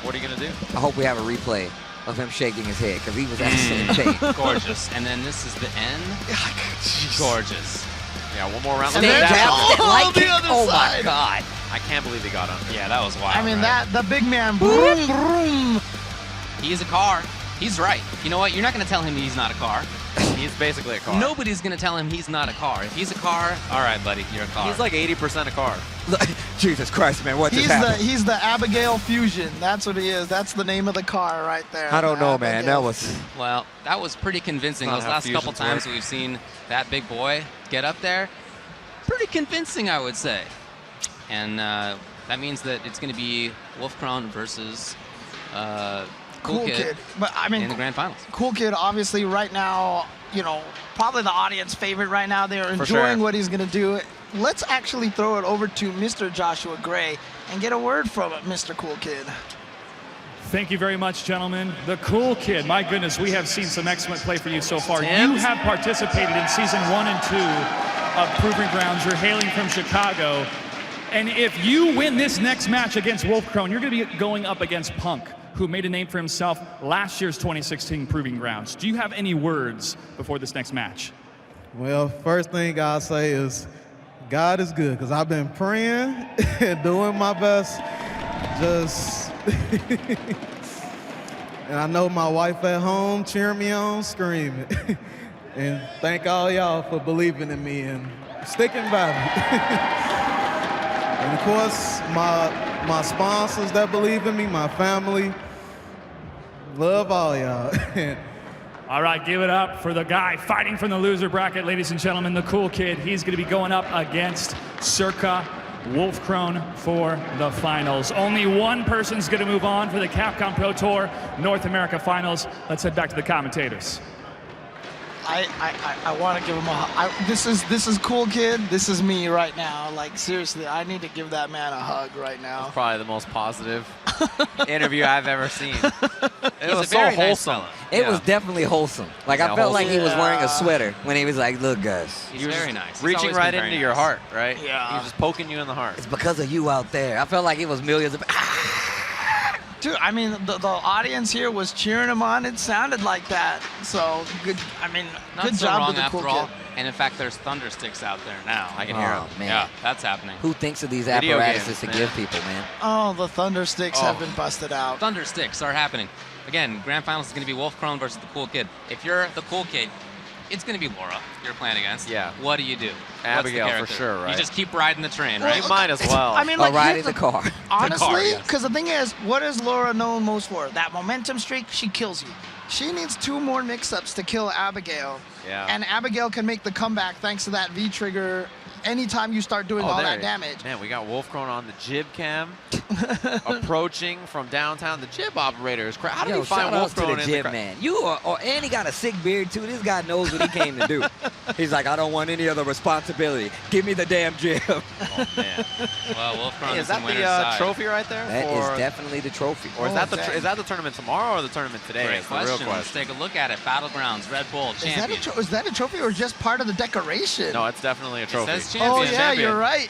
What are you going to do? I hope we have a replay of him shaking his head because he was actually in pain. Gorgeous. And then this is the end. Gorgeous. Yeah, one more round. And Look then at that. oh, light the kick. other Oh my side. God. I can't believe he got under. Yeah, that was wild. I mean, right? the big man, boom, boom. He is a car. He's right. You know what? You're not going to tell him he's not a car. He's basically a car. Nobody's going to tell him he's not a car. If he's a car, all right, buddy, you're a car. He's like 80% a car. Jesus Christ, man. What just happened? He's the Abigail Fusion. That's what he is. That's the name of the car right there. I don't the know, man. Abigail. That was... Well, that was pretty convincing. Not Those how last couple fusions times work. we've seen that big boy get up there, pretty convincing, I would say. And that means that it's going to be Wolfkrone versus Cool Kid But I mean, in the grand finals. Cool Kid, obviously, right now, you know, probably the audience favorite right now. They're For enjoying sure. what he's going to do. Let's actually throw it over to Mr. Joshua Gray and get a word from Mr. Cool Kid. Thank you very much, gentlemen. The Cool Kid, my goodness, we have seen some excellent play for you so far. Tim? You have participated in season 1 and 2 of Proving Grounds. You're hailing from Chicago. And if you win this next match against Wolfkrone, you're going to be going up against Punk, who made a name for himself last year's 2016 Proving Grounds. Do you have any words before this next match? Well, first thing I'll say is God is good, because I've been praying and doing my best. And I know my wife at home cheering me on, screaming. And thank all y'all for believing in me and sticking by me. And of course, my sponsors that believe in me, my family, love all y'all. All right, give it up for the guy fighting from the loser bracket, ladies and gentlemen, the Cool Kid. He's going to be going up against Circa Wolfkrone for the finals. Only one person's going to move on for the Capcom Pro Tour North America Finals. Let's head back to the commentators. I want to give him this is Cool Kid. This is me right now. Like, seriously, I need to give that man a hug right now. Probably the most positive interview I've ever seen. It was a so very nice wholesome. fella. It was definitely wholesome. Like, I Yeah, felt like he was wholesome. wearing a sweater when he was like, look, guys, He's He was very just nice. He's reaching always right been very into your nice. heart, right? Yeah. He was just poking you in the heart. it's because of you out there. I felt like it was millions of... Dude, I mean, the audience here was cheering him on. It sounded like that. So, good. I mean, Not good so job wrong to the after Cool all. Kid. And in fact, there's thunder sticks out there now. I can hear Oh, them. man. Yeah, that's happening. Who thinks of these Video apparatuses games, to man. give people, man? Oh, the Thunder Sticks Oh. have been busted out. Thunder sticks are happening. Again, grand finals is going to be Wolfkrone versus the Cool Kid. If you're the Cool Kid, it's going to be Laura you're playing against. Yeah. What do you do? Abigail What's the for character? sure, right? You just keep riding the train, Well, right? You might as well. I mean, like, riding the car. Honestly, yes. because the thing is, what is Laura known most for? That momentum streak, she kills you. She needs 2 more mix-ups to kill Abigail. Yeah. And Abigail can make the comeback thanks to that V-trigger anytime you start doing all that damage. Man, we got Wolfkrone on the jib cam, approaching from downtown. The jib operator is crazy. How did he find shout out to Wolfkrone the in jib the man. And he got a sick beard too. This guy knows what he came to do. He's like, I don't want any other responsibility. Give me the damn jib. Oh man. Well, Wolfkrone Is is that in winner's the side. trophy right there? That is definitely the trophy. Or is that the dang. is that the tournament tomorrow or the tournament today? Great Is the real question. Let's question. take a look at it. Battlegrounds, Red Bull, champion. Is that a trophy or just part of the decoration? No, it's definitely a trophy. says champion. Oh, yeah, Champion. you're right.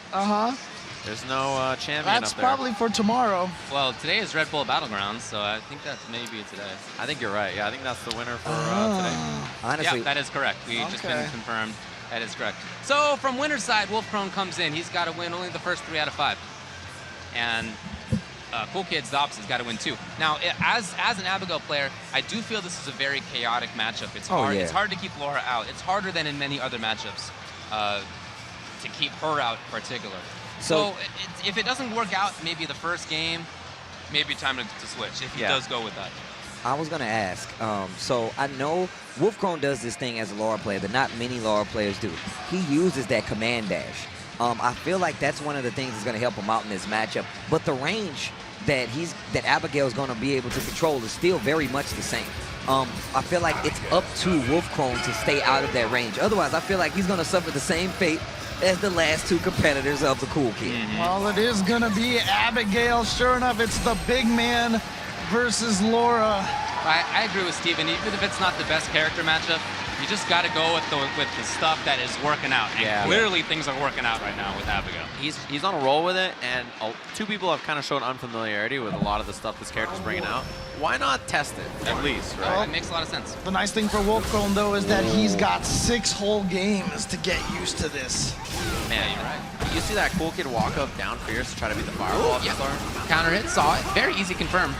There's no champion That's up there. probably for tomorrow. Well, today is Red Bull Battlegrounds, so I think that's maybe today. I think you're right. Yeah, I think that's the winner for today. Honestly, Yeah, that is correct. We just Okay. been confirmed. That is correct. So from winner's side, Wolfkrone comes in. He's got to win only the first 3 out of 5. And Cool Kid's the opposite. He's got to win 2. Now, as an Abigail player, I do feel this is a very chaotic matchup. It's hard. It's hard to keep Laura out. It's harder than in many other matchups to keep her out in particular. So if it doesn't work out, maybe the first game, maybe time to switch if he does go with that. I was gonna ask. So I know Wolfkrone does this thing as a Laura player that not many Laura players do. He uses that command dash. I feel like that's one of the things that's gonna help him out in this matchup. But the range that Abigail is gonna be able to control is still very much the same. I feel like it's up to Wolfkrone to stay out of that range. Otherwise, I feel like he's gonna suffer the same fate as the last 2 competitors of the Cool Kid. Well, it is going to be Abigail. Sure enough, it's the big man versus Laura. I agree with Steven. Even if it's not the best character matchup, you just got to go with the stuff that is working out. And clearly things are working out right now with Abigail. He's on a roll with it, and 2 people have kind of shown unfamiliarity with a lot of the stuff this character's bringing out. Why not test it, at least, right? Well, it makes a lot of sense. The nice thing for Wolfkrone, though, is that he's got 6 whole games to get used to this. Man, you're right. You see that Cool Kid walk up down fierce to try to beat the fireball at the start? Counter hit, saw it. Very easy confirm.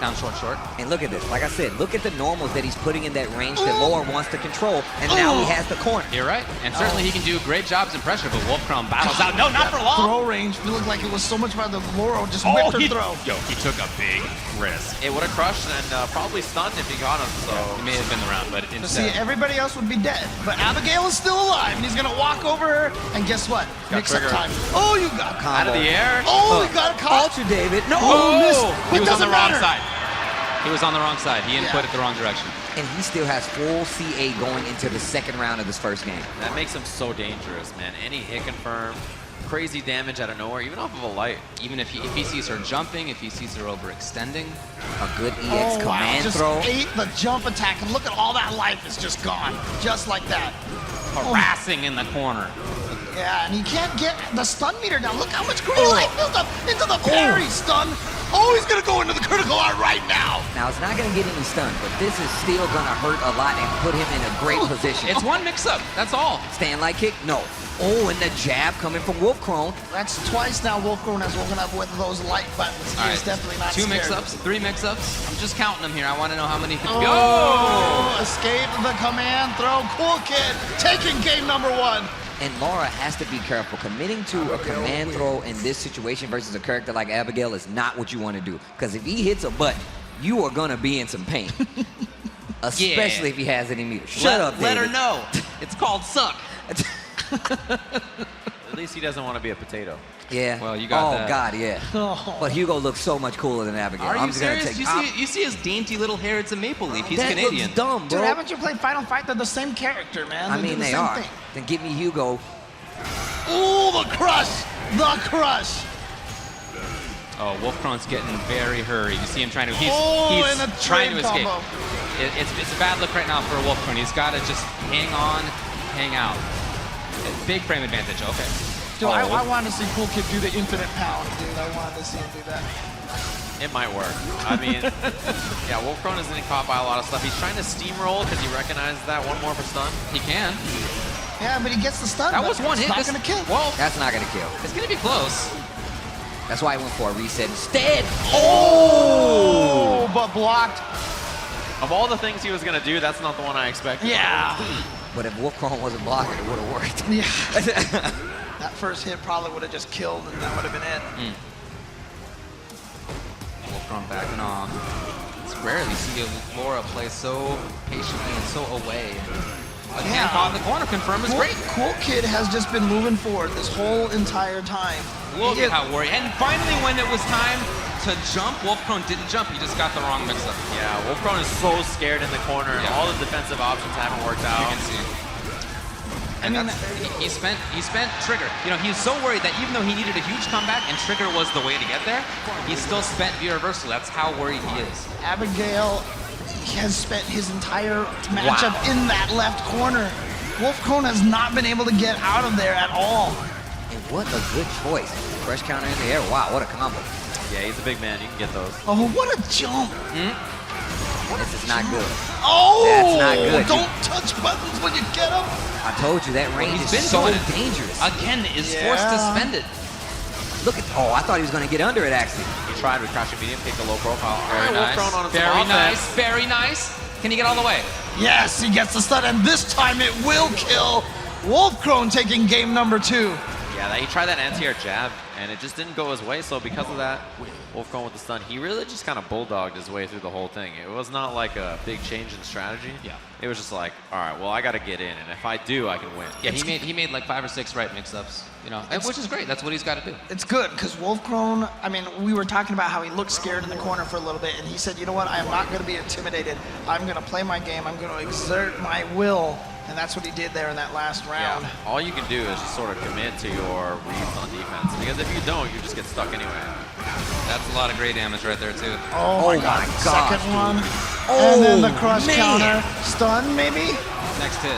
Down short. And look at this. Like I said, look at the normals that he's putting in that range that Laura wants to control, and now he has the corner. You're right. And certainly he can do great jobs in pressure, but Wolfkrone battles out. No, not for long. Throw range looked like it was so much better than Laura just whipped her throw. Yo, he took a big risk. It would have crushed and probably stunned if he got him, so... It may have been the round, but See, everybody else would be dead, but Abigail is still alive, and he's gonna walk over her, and guess what? Mix up time. Oh, you got out of the air. Oh, you got a combo. Ultra David. No. missed. He was on the doesn't wrong matter. side. He was on the wrong side. He input it the wrong direction. And he still has full CA going into the 2nd round of this first game. That makes him so dangerous, man. Any hit confirm, crazy damage out of nowhere, even off of a light. Even if he sees her jumping, if he sees her overextending. A good EX command just throw. ate the jump attack, and look at all that life is just gone, just like that. Harassing in the corner. Yeah, and he can't get the stun meter down. Look how much green life built up into the parry stun. Oh, he's gonna go into the critical art right now. Now, it's not going to get any stun, but this is still going to hurt a lot and put him in a great position. It's one mix-up. That's all. Stand like kick? No. Oh, and the jab coming from Wolfkrone. That's twice now Wolfkrone has woken up with those light buttons. He is definitely not 2 scared. mix-ups, 3 mix-ups. I'm just counting them here. I want to know how many could go. Oh, escape the command throw. Cool Kid taking game number 1. And Laura has to be careful. Committing to a command throw in this situation versus a character like Abigail is not what you want to do. Because if he hits a button, you are going to be in some pain. Especially if he has any meter. Shut up, David. Let her know. It's called suck. At least he doesn't want to be a potato. Yeah. Well, you got that. Oh, God, yeah. But Hugo looks so much cooler than Abigail. Are you I'm just gonna serious? take, You see his dainty little hair? It's a maple leaf. He's that Canadian. looks dumb, bro. Dude, haven't you played Final Fight? They're the same character, man. I mean, do the they same are. thing. Then give me Hugo. Ooh, the crush! The crush! Oh, Wolfkrone's getting very hurried. You see him trying to. He's and a trying to trade escape. combo. It's a bad look right now for Wolfkrone. He's got to just hang on, hang out. Big frame advantage. Okay. Dude, I wanted to see Cool Kid do the infinite pound, dude. I wanted to see him do that. It might work. I mean, yeah, Wolfkrone is getting caught by a lot of stuff. He's trying to steamroll because he recognizes that one more for stun. He can. Yeah, but he gets the stun. That was one hit. Not gonna kill. Well, That's not going to kill. it's going to be close. That's why I went for a reset instead. Oh, but blocked. Of all the things he was going to do, that's not the one I expected. Yeah. But if Wolfkrone wasn't blocking, it would have worked. Yeah. That first hit probably would have just killed, and that would have been it. Wolfkrone backing off. It's rare we see Laura play so patiently and so away. Again, caught in the corner, confirm is great. Cool Kid has just been moving forward this whole entire time. Look at how worried. And finally, when it was time to jump, Wolfkrone didn't jump. He just got the wrong mix-up. Yeah, Wolfkrone is so scared in the corner. Yeah. All the defensive options haven't worked out. You can see. And he spent trigger. You know, he was so worried that even though he needed a huge comeback and trigger was the way to get there, he still spent via reversal. That's how worried he is. Abigail has spent his entire matchup in that left corner. Wolfkrone has not been able to get out of there at all. And what a good choice. Fresh counter in the air. Wow, what a combo. Yeah, he's a big man. You can get those. Oh, what a jump. This is not good. Oh, that's not good. Don't touch buttons when you get them. I told you that range is so dangerous. Again, is forced to spend it. Look at, I thought he was going to get under it, actually. He tried with crouching medium, kicked a low profile. Very nice. On Very nice. Very nice. Can he get all the way? Yes, he gets the stun, and this time it will kill. Wolfkrone taking game number 2. Yeah, he tried that anti-air jab, and it just didn't go his way. So because of that, Wolfkrone with the stun, he really just kind of bulldogged his way through the whole thing. It was not like a big change in strategy. Yeah. It was just like, all right, well, I got to get in, and if I do, I can win. Yeah, he made like 5 or 6 right mix-ups, you know, which is great. That's what he's got to do. It's good because Wolfkrone, I mean, we were talking about how he looked scared in the corner for a little bit, and he said, you know what, I am not going to be intimidated. I'm going to play my game. I'm going to exert my will. And that's what he did there in that last round. Yeah. All you can do is just sort of commit to your reads on defense. Because if you don't, you just get stuck anyway. That's a lot of great damage right there, too. Oh my God. Second one. And then the crush counter. Stun, maybe? Next hit.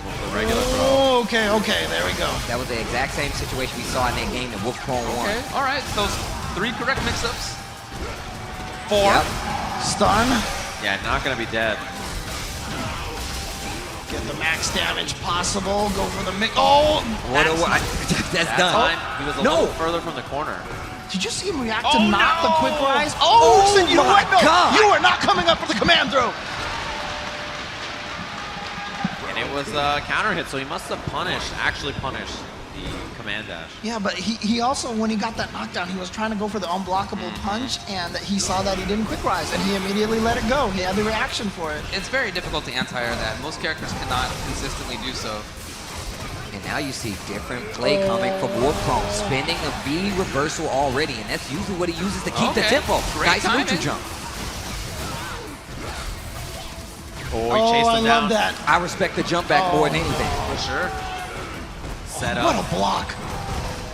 The regular throw. Okay, there we go. That was the exact same situation we saw in that game that Wolfkrone won. Okay, all right. Those 3 correct mix-ups. 4. Yep. Stun. Yeah, not going to be dead. Get the max damage possible. Go for the mix. Oh! That's done. Time, he was a little further from the corner. Did you see him react to not the quick rise? Oh, he said, you know what? No, you are not coming up for the command throw. And it was a counter hit, so he must have actually punished the command dash. Yeah, but he also, when he got that knockdown, he was trying to go for the unblockable punch, and he saw that he didn't quick rise, and he immediately let it go. He had the reaction for it. It's very difficult to anti-air that. Most characters cannot consistently do so. And now you see different play coming from Wolfkrone, spinning a V reversal already, and that's usually what he uses to keep the tempo. Great nice neutral jump. Oh, he chased him down. I love that. I respect the jump back more than anything. For sure. Set up. What a block.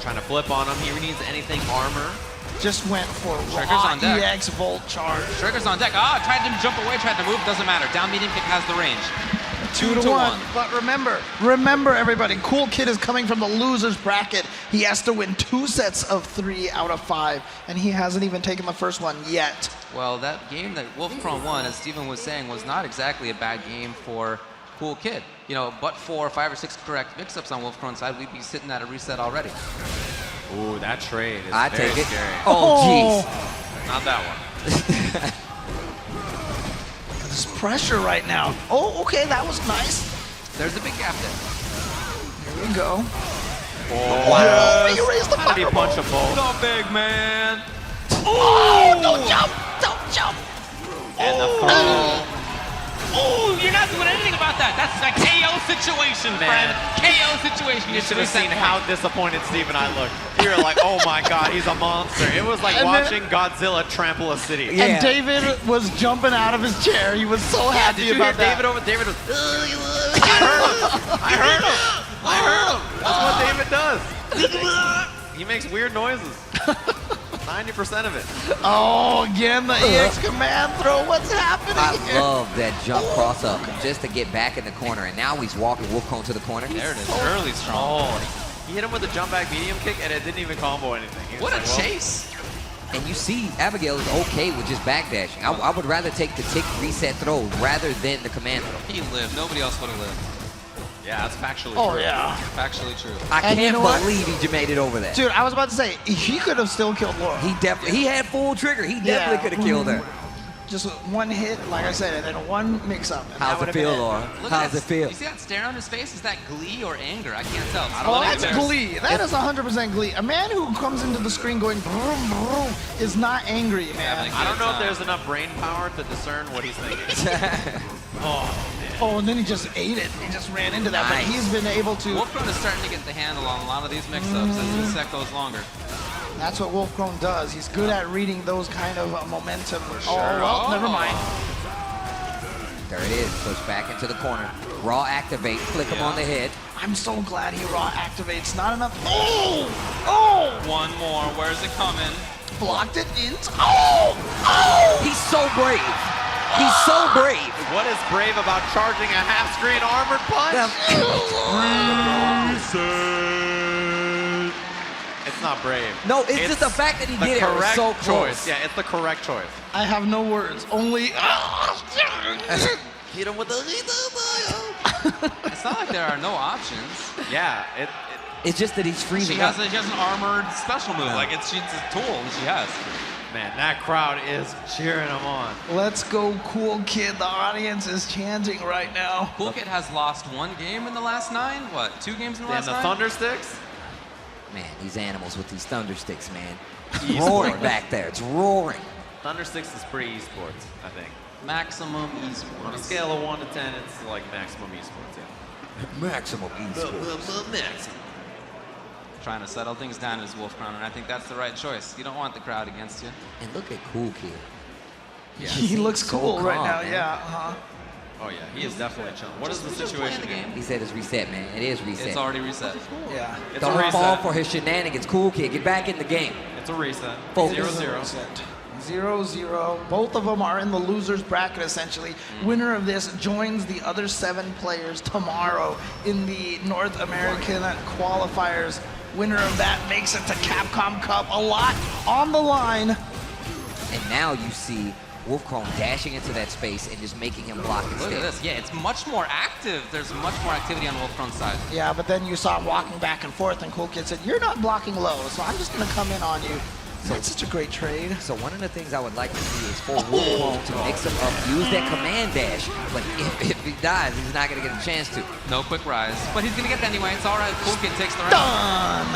Trying to flip on him. He needs anything armor. Just went for Trigger's on deck. EX Volt charge. Trigger's on deck. Tried to jump away, tried to move. Doesn't matter. Down medium kick has the range. 2 to 1. But remember everybody, Cool Kid is coming from the loser's bracket. He has to win 2 sets of 3 out of 5, and he hasn't even taken the first one yet. Well, that game that Wolfkrone won, as Steven was saying, was not exactly a bad game for Cool Kid. You know, but for 5 or 6 correct mix-ups on Wolfkrone's side, we'd be sitting at a reset already. Ooh, that trade is I very take it. scary. Oh, jeez. Not that one. There's pressure right now. Oh, okay, that was nice. There's a big gap there. Here we go. Oh, Wow. He raised the how did he punch a bolt? The big man. Oh, don't jump, don't jump. And the throw. Oh, you're not doing anything about that. That's a KO situation, friend. KO situation. You should have seen how disappointed Steve and I looked. You were like, oh my God, he's a monster. It was like watching Godzilla trample a city. And David was jumping out of his chair. He was so happy Did you about hear that. David was, I heard him. That's what David does. He makes weird noises. 90% of it. Oh, again, the EX command throw. What's happening I love that jump cross-up just to get back in the corner, and now he's walking Wolfkrone to the corner. There it is. Early strong. Oh, he hit him with a jump back medium kick, and it didn't even combo anything. What a chase. And you see Abigail is okay with just backdashing. I would rather take the tick reset throw rather than the command throw. He lived. Nobody else would have lived. Yeah, that's factually true. Oh, yeah. Factually true. I And you can't know what? believe he made it over that. Dude, I was about to say, he could have still killed Laura. He had full trigger. He definitely could have killed her. Just one hit, like I said, and then one mix-up. How's it feel, Laura? How's it feel? You see that stare on his face? Is that glee or anger? I can't tell. Oh, that's glee. That is 100% glee. A man who comes into the screen going vroom, vroom is not angry, man. I don't know if there's enough brain power to discern what he's thinking. Oh, and then he just ate it. He just ran into that, but he's been able to... Wolfkrone is starting to get the handle on a lot of these mix-ups as the set goes longer. That's what Wolfkrone does. He's good at reading those kind of momentum. Oh, well, never mind. There it is. Push back into the corner. Raw activate. Flick him on the head. I'm so glad he raw activates. Not enough. Oh! Oh! One more. Where's it coming? Blocked it in. Oh! Oh! He's so brave. He's so brave. What is brave about charging a half-screen armored punch? It's not brave. No, it's just the fact that he did it was so close. Choice. Yeah, it's the correct choice. I have no words. Only... Hit him with the... It's not like there are no options. Yeah, it's just that he's freezing She has an armored special move. Like, it's a tool that she has. Man, that crowd is cheering him on. Let's go, Cool Kid. The audience is chanting right now. Cool Kid has lost one game in the last 9. What, 2 games in the last 9? And the Thunder Sticks? Man, these animals with these thunder sticks, man. It's roaring back there. It's roaring. Thunder Sticks is pretty esports, I think. Maximum esports. On a scale of 1 to 10, it's like maximum esports, yeah. Maximum esports. Maximum. Trying to settle things down as Wolfkrone, and I think that's the right choice. You don't want the crowd against you. And look at Cool Kid. Yeah, he looks cool calm, right now, man. yeah. Oh yeah, he is definitely chilling. What is the situation here? He said it's reset, man. It is reset. It's already reset. Yeah. It's Don't a reset. fall for his shenanigans. Cool Kid, get back in the game. It's a reset. Focus. 0-0. 0-0. Both of them are in the loser's bracket, essentially. Winner of this joins the other 7 players tomorrow in the North American qualifiers. Winner of that makes it to Capcom Cup. A lot on the line. And now you see Wolfkrone dashing into that space and just making him block and Look stay. at this. Yeah, it's much more active. There's much more activity on Wolfkrone's side. Yeah, but then you saw him walking back and forth, and Cool Kid said, "You're not blocking low, so I'm just going to come in on you." So it's such a great trade. So one of the things I would like to see is for Wolfkrone to mix him up, use that command dash. But if he dies, he's not going to get a chance to. No quick rise. But he's going to get it anyway. It's all right. Cool Kid takes the round. Done!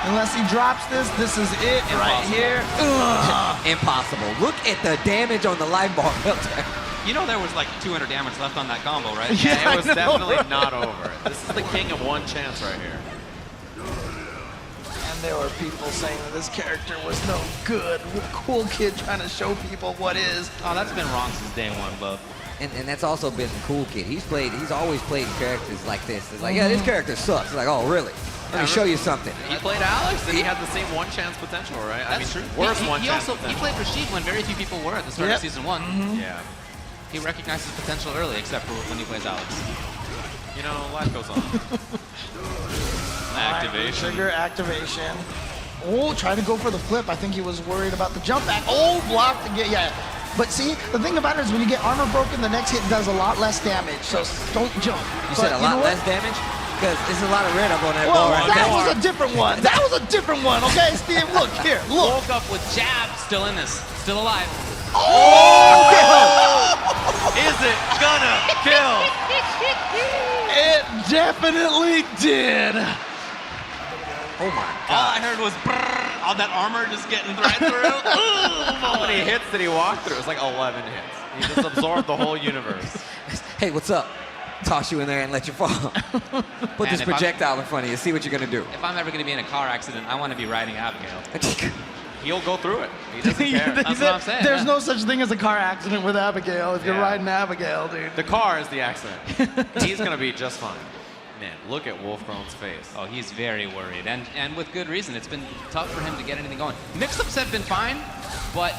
Unless he drops this is it right here. Impossible. Look at the damage on the life bar filter. You know there was like 200 damage left on that combo, right? Yeah, It was definitely not over. This is the king of one chance right here. And there were people saying that this character was no good. Cool Kid trying to show people what is. Oh, that's been wrong since day 1, Bub. And that's also been the Cool Kid. He's always played characters like this. It's like, yeah, this character sucks. It's like, oh, really? Let me show you something. He played Alex, and he had the same one chance potential, right? That's true. Worse one chance potential. He played Rashid when very few people were at the start of season 1. Yeah. He recognizes potential early, except for when he plays Alex. You know, life goes on. Activation. Trigger activation. Oh, trying to go for the flip. I think he was worried about the jump back. Oh, blocked again. Yeah. But see, the thing about it is when you get armor broken, the next hit does a lot less damage. So don't jump. You said a lot less damage? Because there's a lot of red up on that ball right that there. was a different one. That was a different one, okay, Steve? Look, here, look. Woke up with jab, still in this, still alive. Oh! Is it gonna kill? It definitely did. Oh my God. All I heard was brrr, all that armor just getting right through. How many hits did he walk through? It was like 11 hits. He just absorbed the whole universe. Hey, what's up? Toss you in there and let you fall. Put this projectile in front of you. See what you're going to do. If I'm ever going to be in a car accident, I want to be riding Abigail. He'll go through it. He doesn't care. That's what I'm saying. There's no such thing as a car accident with Abigail if you're riding Abigail, dude. The car is the accident. He's going to be just fine. Man, look at Wolfkrone's face. Oh, he's very worried, and with good reason. It's been tough for him to get anything going. Mix-ups have been fine, but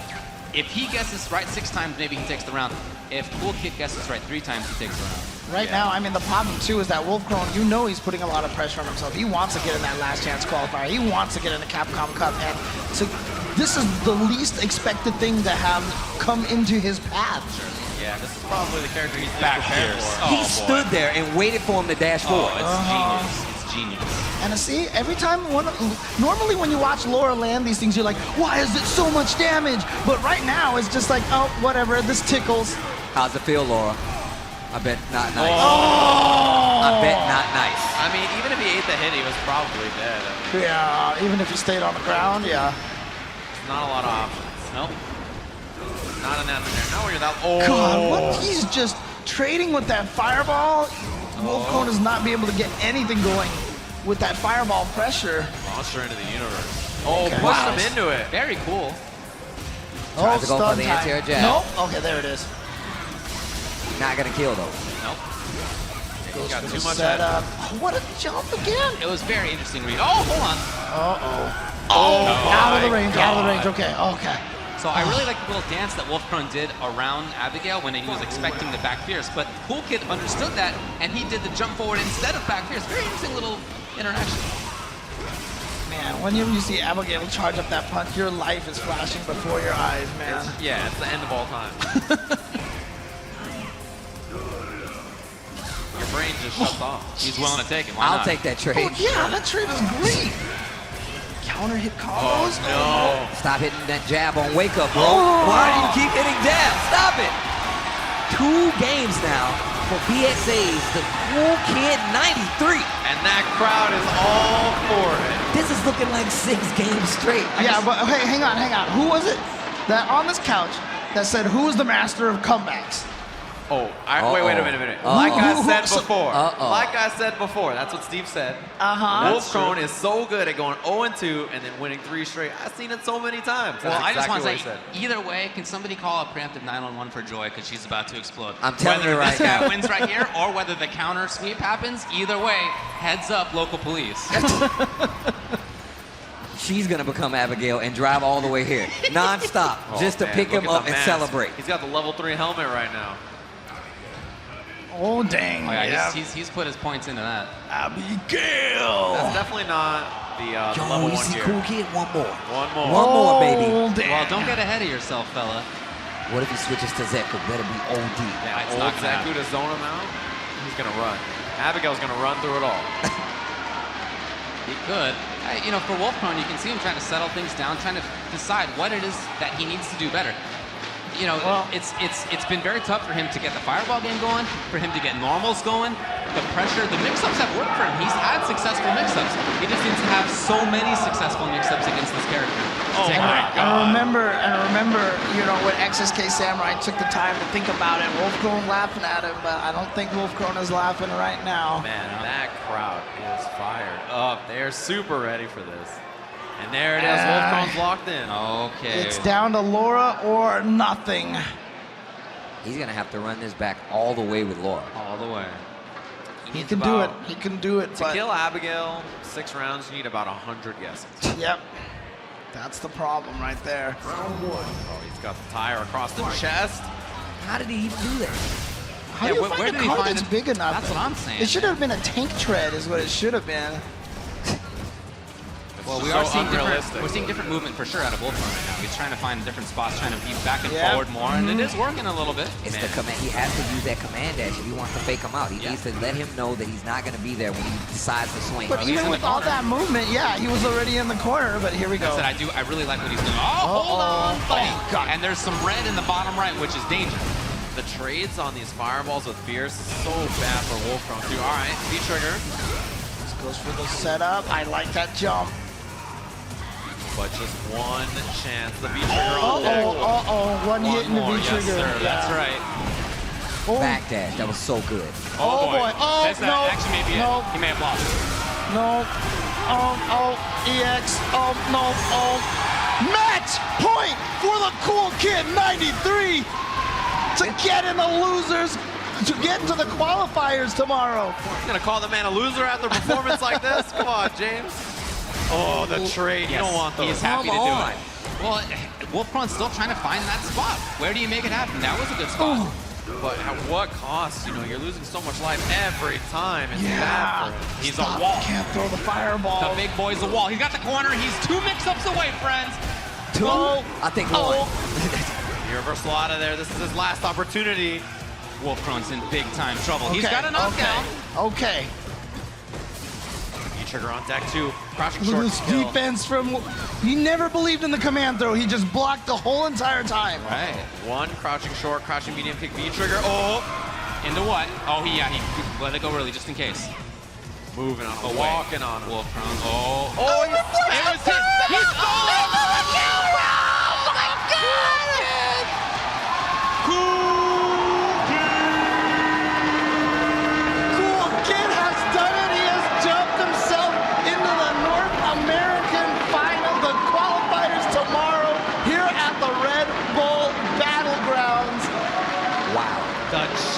if he guesses right 6 times, maybe he takes the round. If Cool Kid guesses right 3 times, he takes the round. Right now, I mean, the problem, too, is that Wolfkrone, you know he's putting a lot of pressure on himself. He wants to get in that last chance qualifier. He wants to get in the Capcom Cup. And so this is the least expected thing to have come into his path. Yeah, this is probably the character he's back prepared for. He stood there and waited for him to dash forward. It's genius. It's genius. And see, every time normally when you watch Laura land these things, you're like, why is it so much damage? But right now, it's just like, oh, whatever, this tickles. How's it feel, Laura? I bet not nice. Oh! I bet not nice. I mean, even if he ate the hit, he was probably dead. I mean, Yeah, even if he stayed on the ground, yeah. not a lot of options. Nope. Not an answer there. Now we're that. Oh! God, what? He's just trading with that fireball. Wolfkrone does not be able to get anything going with that fireball pressure. Monster into the universe. Oh, Okay. pushed Wow. him into it. Very cool. Tries to go for stun the time. anti-air jab. Nope. Okay, there it is. Not gonna kill though. Nope. He's got For too the much setup. Oh, what a jump again. It was very interesting read. Oh, hold on. Out of the my range, out of the God. range. Okay, okay. So I really like the little dance that Wolfkrone did around Abigail when he was expecting the back fierce, but Cool Kid understood that, and he did the jump forward instead of back fierce. Very interesting little interaction. Man, whenever you see Abigail charge up that punch, your life is flashing before your eyes, man. Yeah, it's the end of all time. Your brain just shuts off. He's willing to take it. Why I'll not? take that trade. Oh, yeah, that trade is great. Counter hit combos. No. Stop hitting that jab on wake up, bro. Why do you keep hitting jabs? Stop it. 2 games now for BXA's the Cool Kid 93. And that crowd is all for it. This is looking like 6 games straight. Yeah, but hey, hang on. Who was it that on this couch that said, who's the master of comebacks? Oh, wait a minute. Uh-oh. Like I said So- before. Uh-oh. Like I said before. That's what Steve said. Uh-huh. Wolfkrone is so good at going 0-2 and then winning 3 straight. I've seen it so many times. That's Well, I just exactly want to what say, he said. either way, can somebody call a preemptive 9-on-1 for Joy because she's about to explode? I'm telling whether you right this guy now. wins right here or whether the counter sweep happens, either way, heads up, local police. She's gonna become Abigail and drive all the way here, non-stop, Oh, just to man, pick look him at up the and mask. celebrate. He's got the level 3 helmet right now. Oh, dang. Oh, yeah, yeah. he's put his points into that. Abigail. That's definitely not the level 1 you see gear. Cool Kid? One more. One more. One more, baby. Oh, damn. Well, don't get ahead of yourself, fella. What if he switches to Zeku? Better be OD. Yeah, It's old not gonna Zeku to zone him out. He's going to run. Abigail's going to run through it all. He could. You know, for Wolfkrone, you can see him trying to settle things down, trying to decide what it is that he needs to do better. You know, Well- it's been very tough for him to get the fireball game going, for him to get normals going. The pressure, the mix-ups have worked for him. He's had successful mix-ups. He just needs to have so many successful mix-ups against this character. Oh Take my it. God. And remember, you know, when XSK Samurai took the time to think about it, Wolfkrone laughing at him, but I don't think Wolfkrone is laughing right now. Man, that crowd is fired up. They're super ready for this. And there it is. Wolfkrone's locked in. Okay. It's down to Laura or nothing. He's gonna have to run this back all the way with Laura. All the way. He needs can do it. about- He can do it. To But kill Abigail, 6 rounds, you need about 100 guesses. yep, that's the problem right there. Oh, he's got the tire across the chest. How did he even do that? How Yeah, do you where find did a he car find that's it? big enough? That's what I'm saying. It should have been a tank tread, is what it should have been. Well, we So are seeing unrealistic. we're seeing different movement for sure out of Wolfkrone right now. He's trying to find different spots, trying to be back and Yeah. forward more, and it is working a little bit. It's Man. the command. He has to use that command dash if he wants to fake him out. He needs to let him know that he's not going to be there when he decides to swing. But he's in even the with all corner. that movement, yeah, he was already in the corner. But here we go. That's it. I really like what he's doing. Oh, hold on, buddy. Oh, God. And there's some red in the bottom right, which is dangerous. The trades on these fireballs with Fierce is so bad for Wolfkrone too. All right, V-trigger. This goes for the setup. I like that jump. But just one chance. The V-trigger on deck. One hit in the more. V-trigger. Yes, sir. That's Yeah. right. Oh, Back dash. That was so good. Oh, boy. Oh, That's no. not, actually maybe No. He may have lost. no. EX. Oh, no. Oh. Match point for the Cool Kid 93 to get in the losers, to get into the qualifiers tomorrow. You're going to call the man a loser after a performance like this? Come on, James. Oh, the trade. You don't want those. He's happy to Come do on. it. Well, Wolfkrone's still trying to find that spot. Where do you make it happen? That was a good spot. But at what cost? You know, you're losing so much life every time. It's bad for him. He's Stop. a wall. Can't throw the fireball. The big boy's a wall. He's got the corner. He's 2 mix-ups away, friends. 2? Oh. I think 1. The reversal out of there. This is his last opportunity. Wolfkrone's in big time trouble. He's Okay, got a knockdown. Okay. trigger on deck too. Crouching Look at short this kill. defense from... He never believed in the command throw. He just blocked the whole entire time. Right. One crouching short, crouching medium kick V trigger. Oh! Into what? Oh, he let it go early just in case. Moving on, Away. walking on him. Wolfkrone. Oh. Oh, It was hit. He saw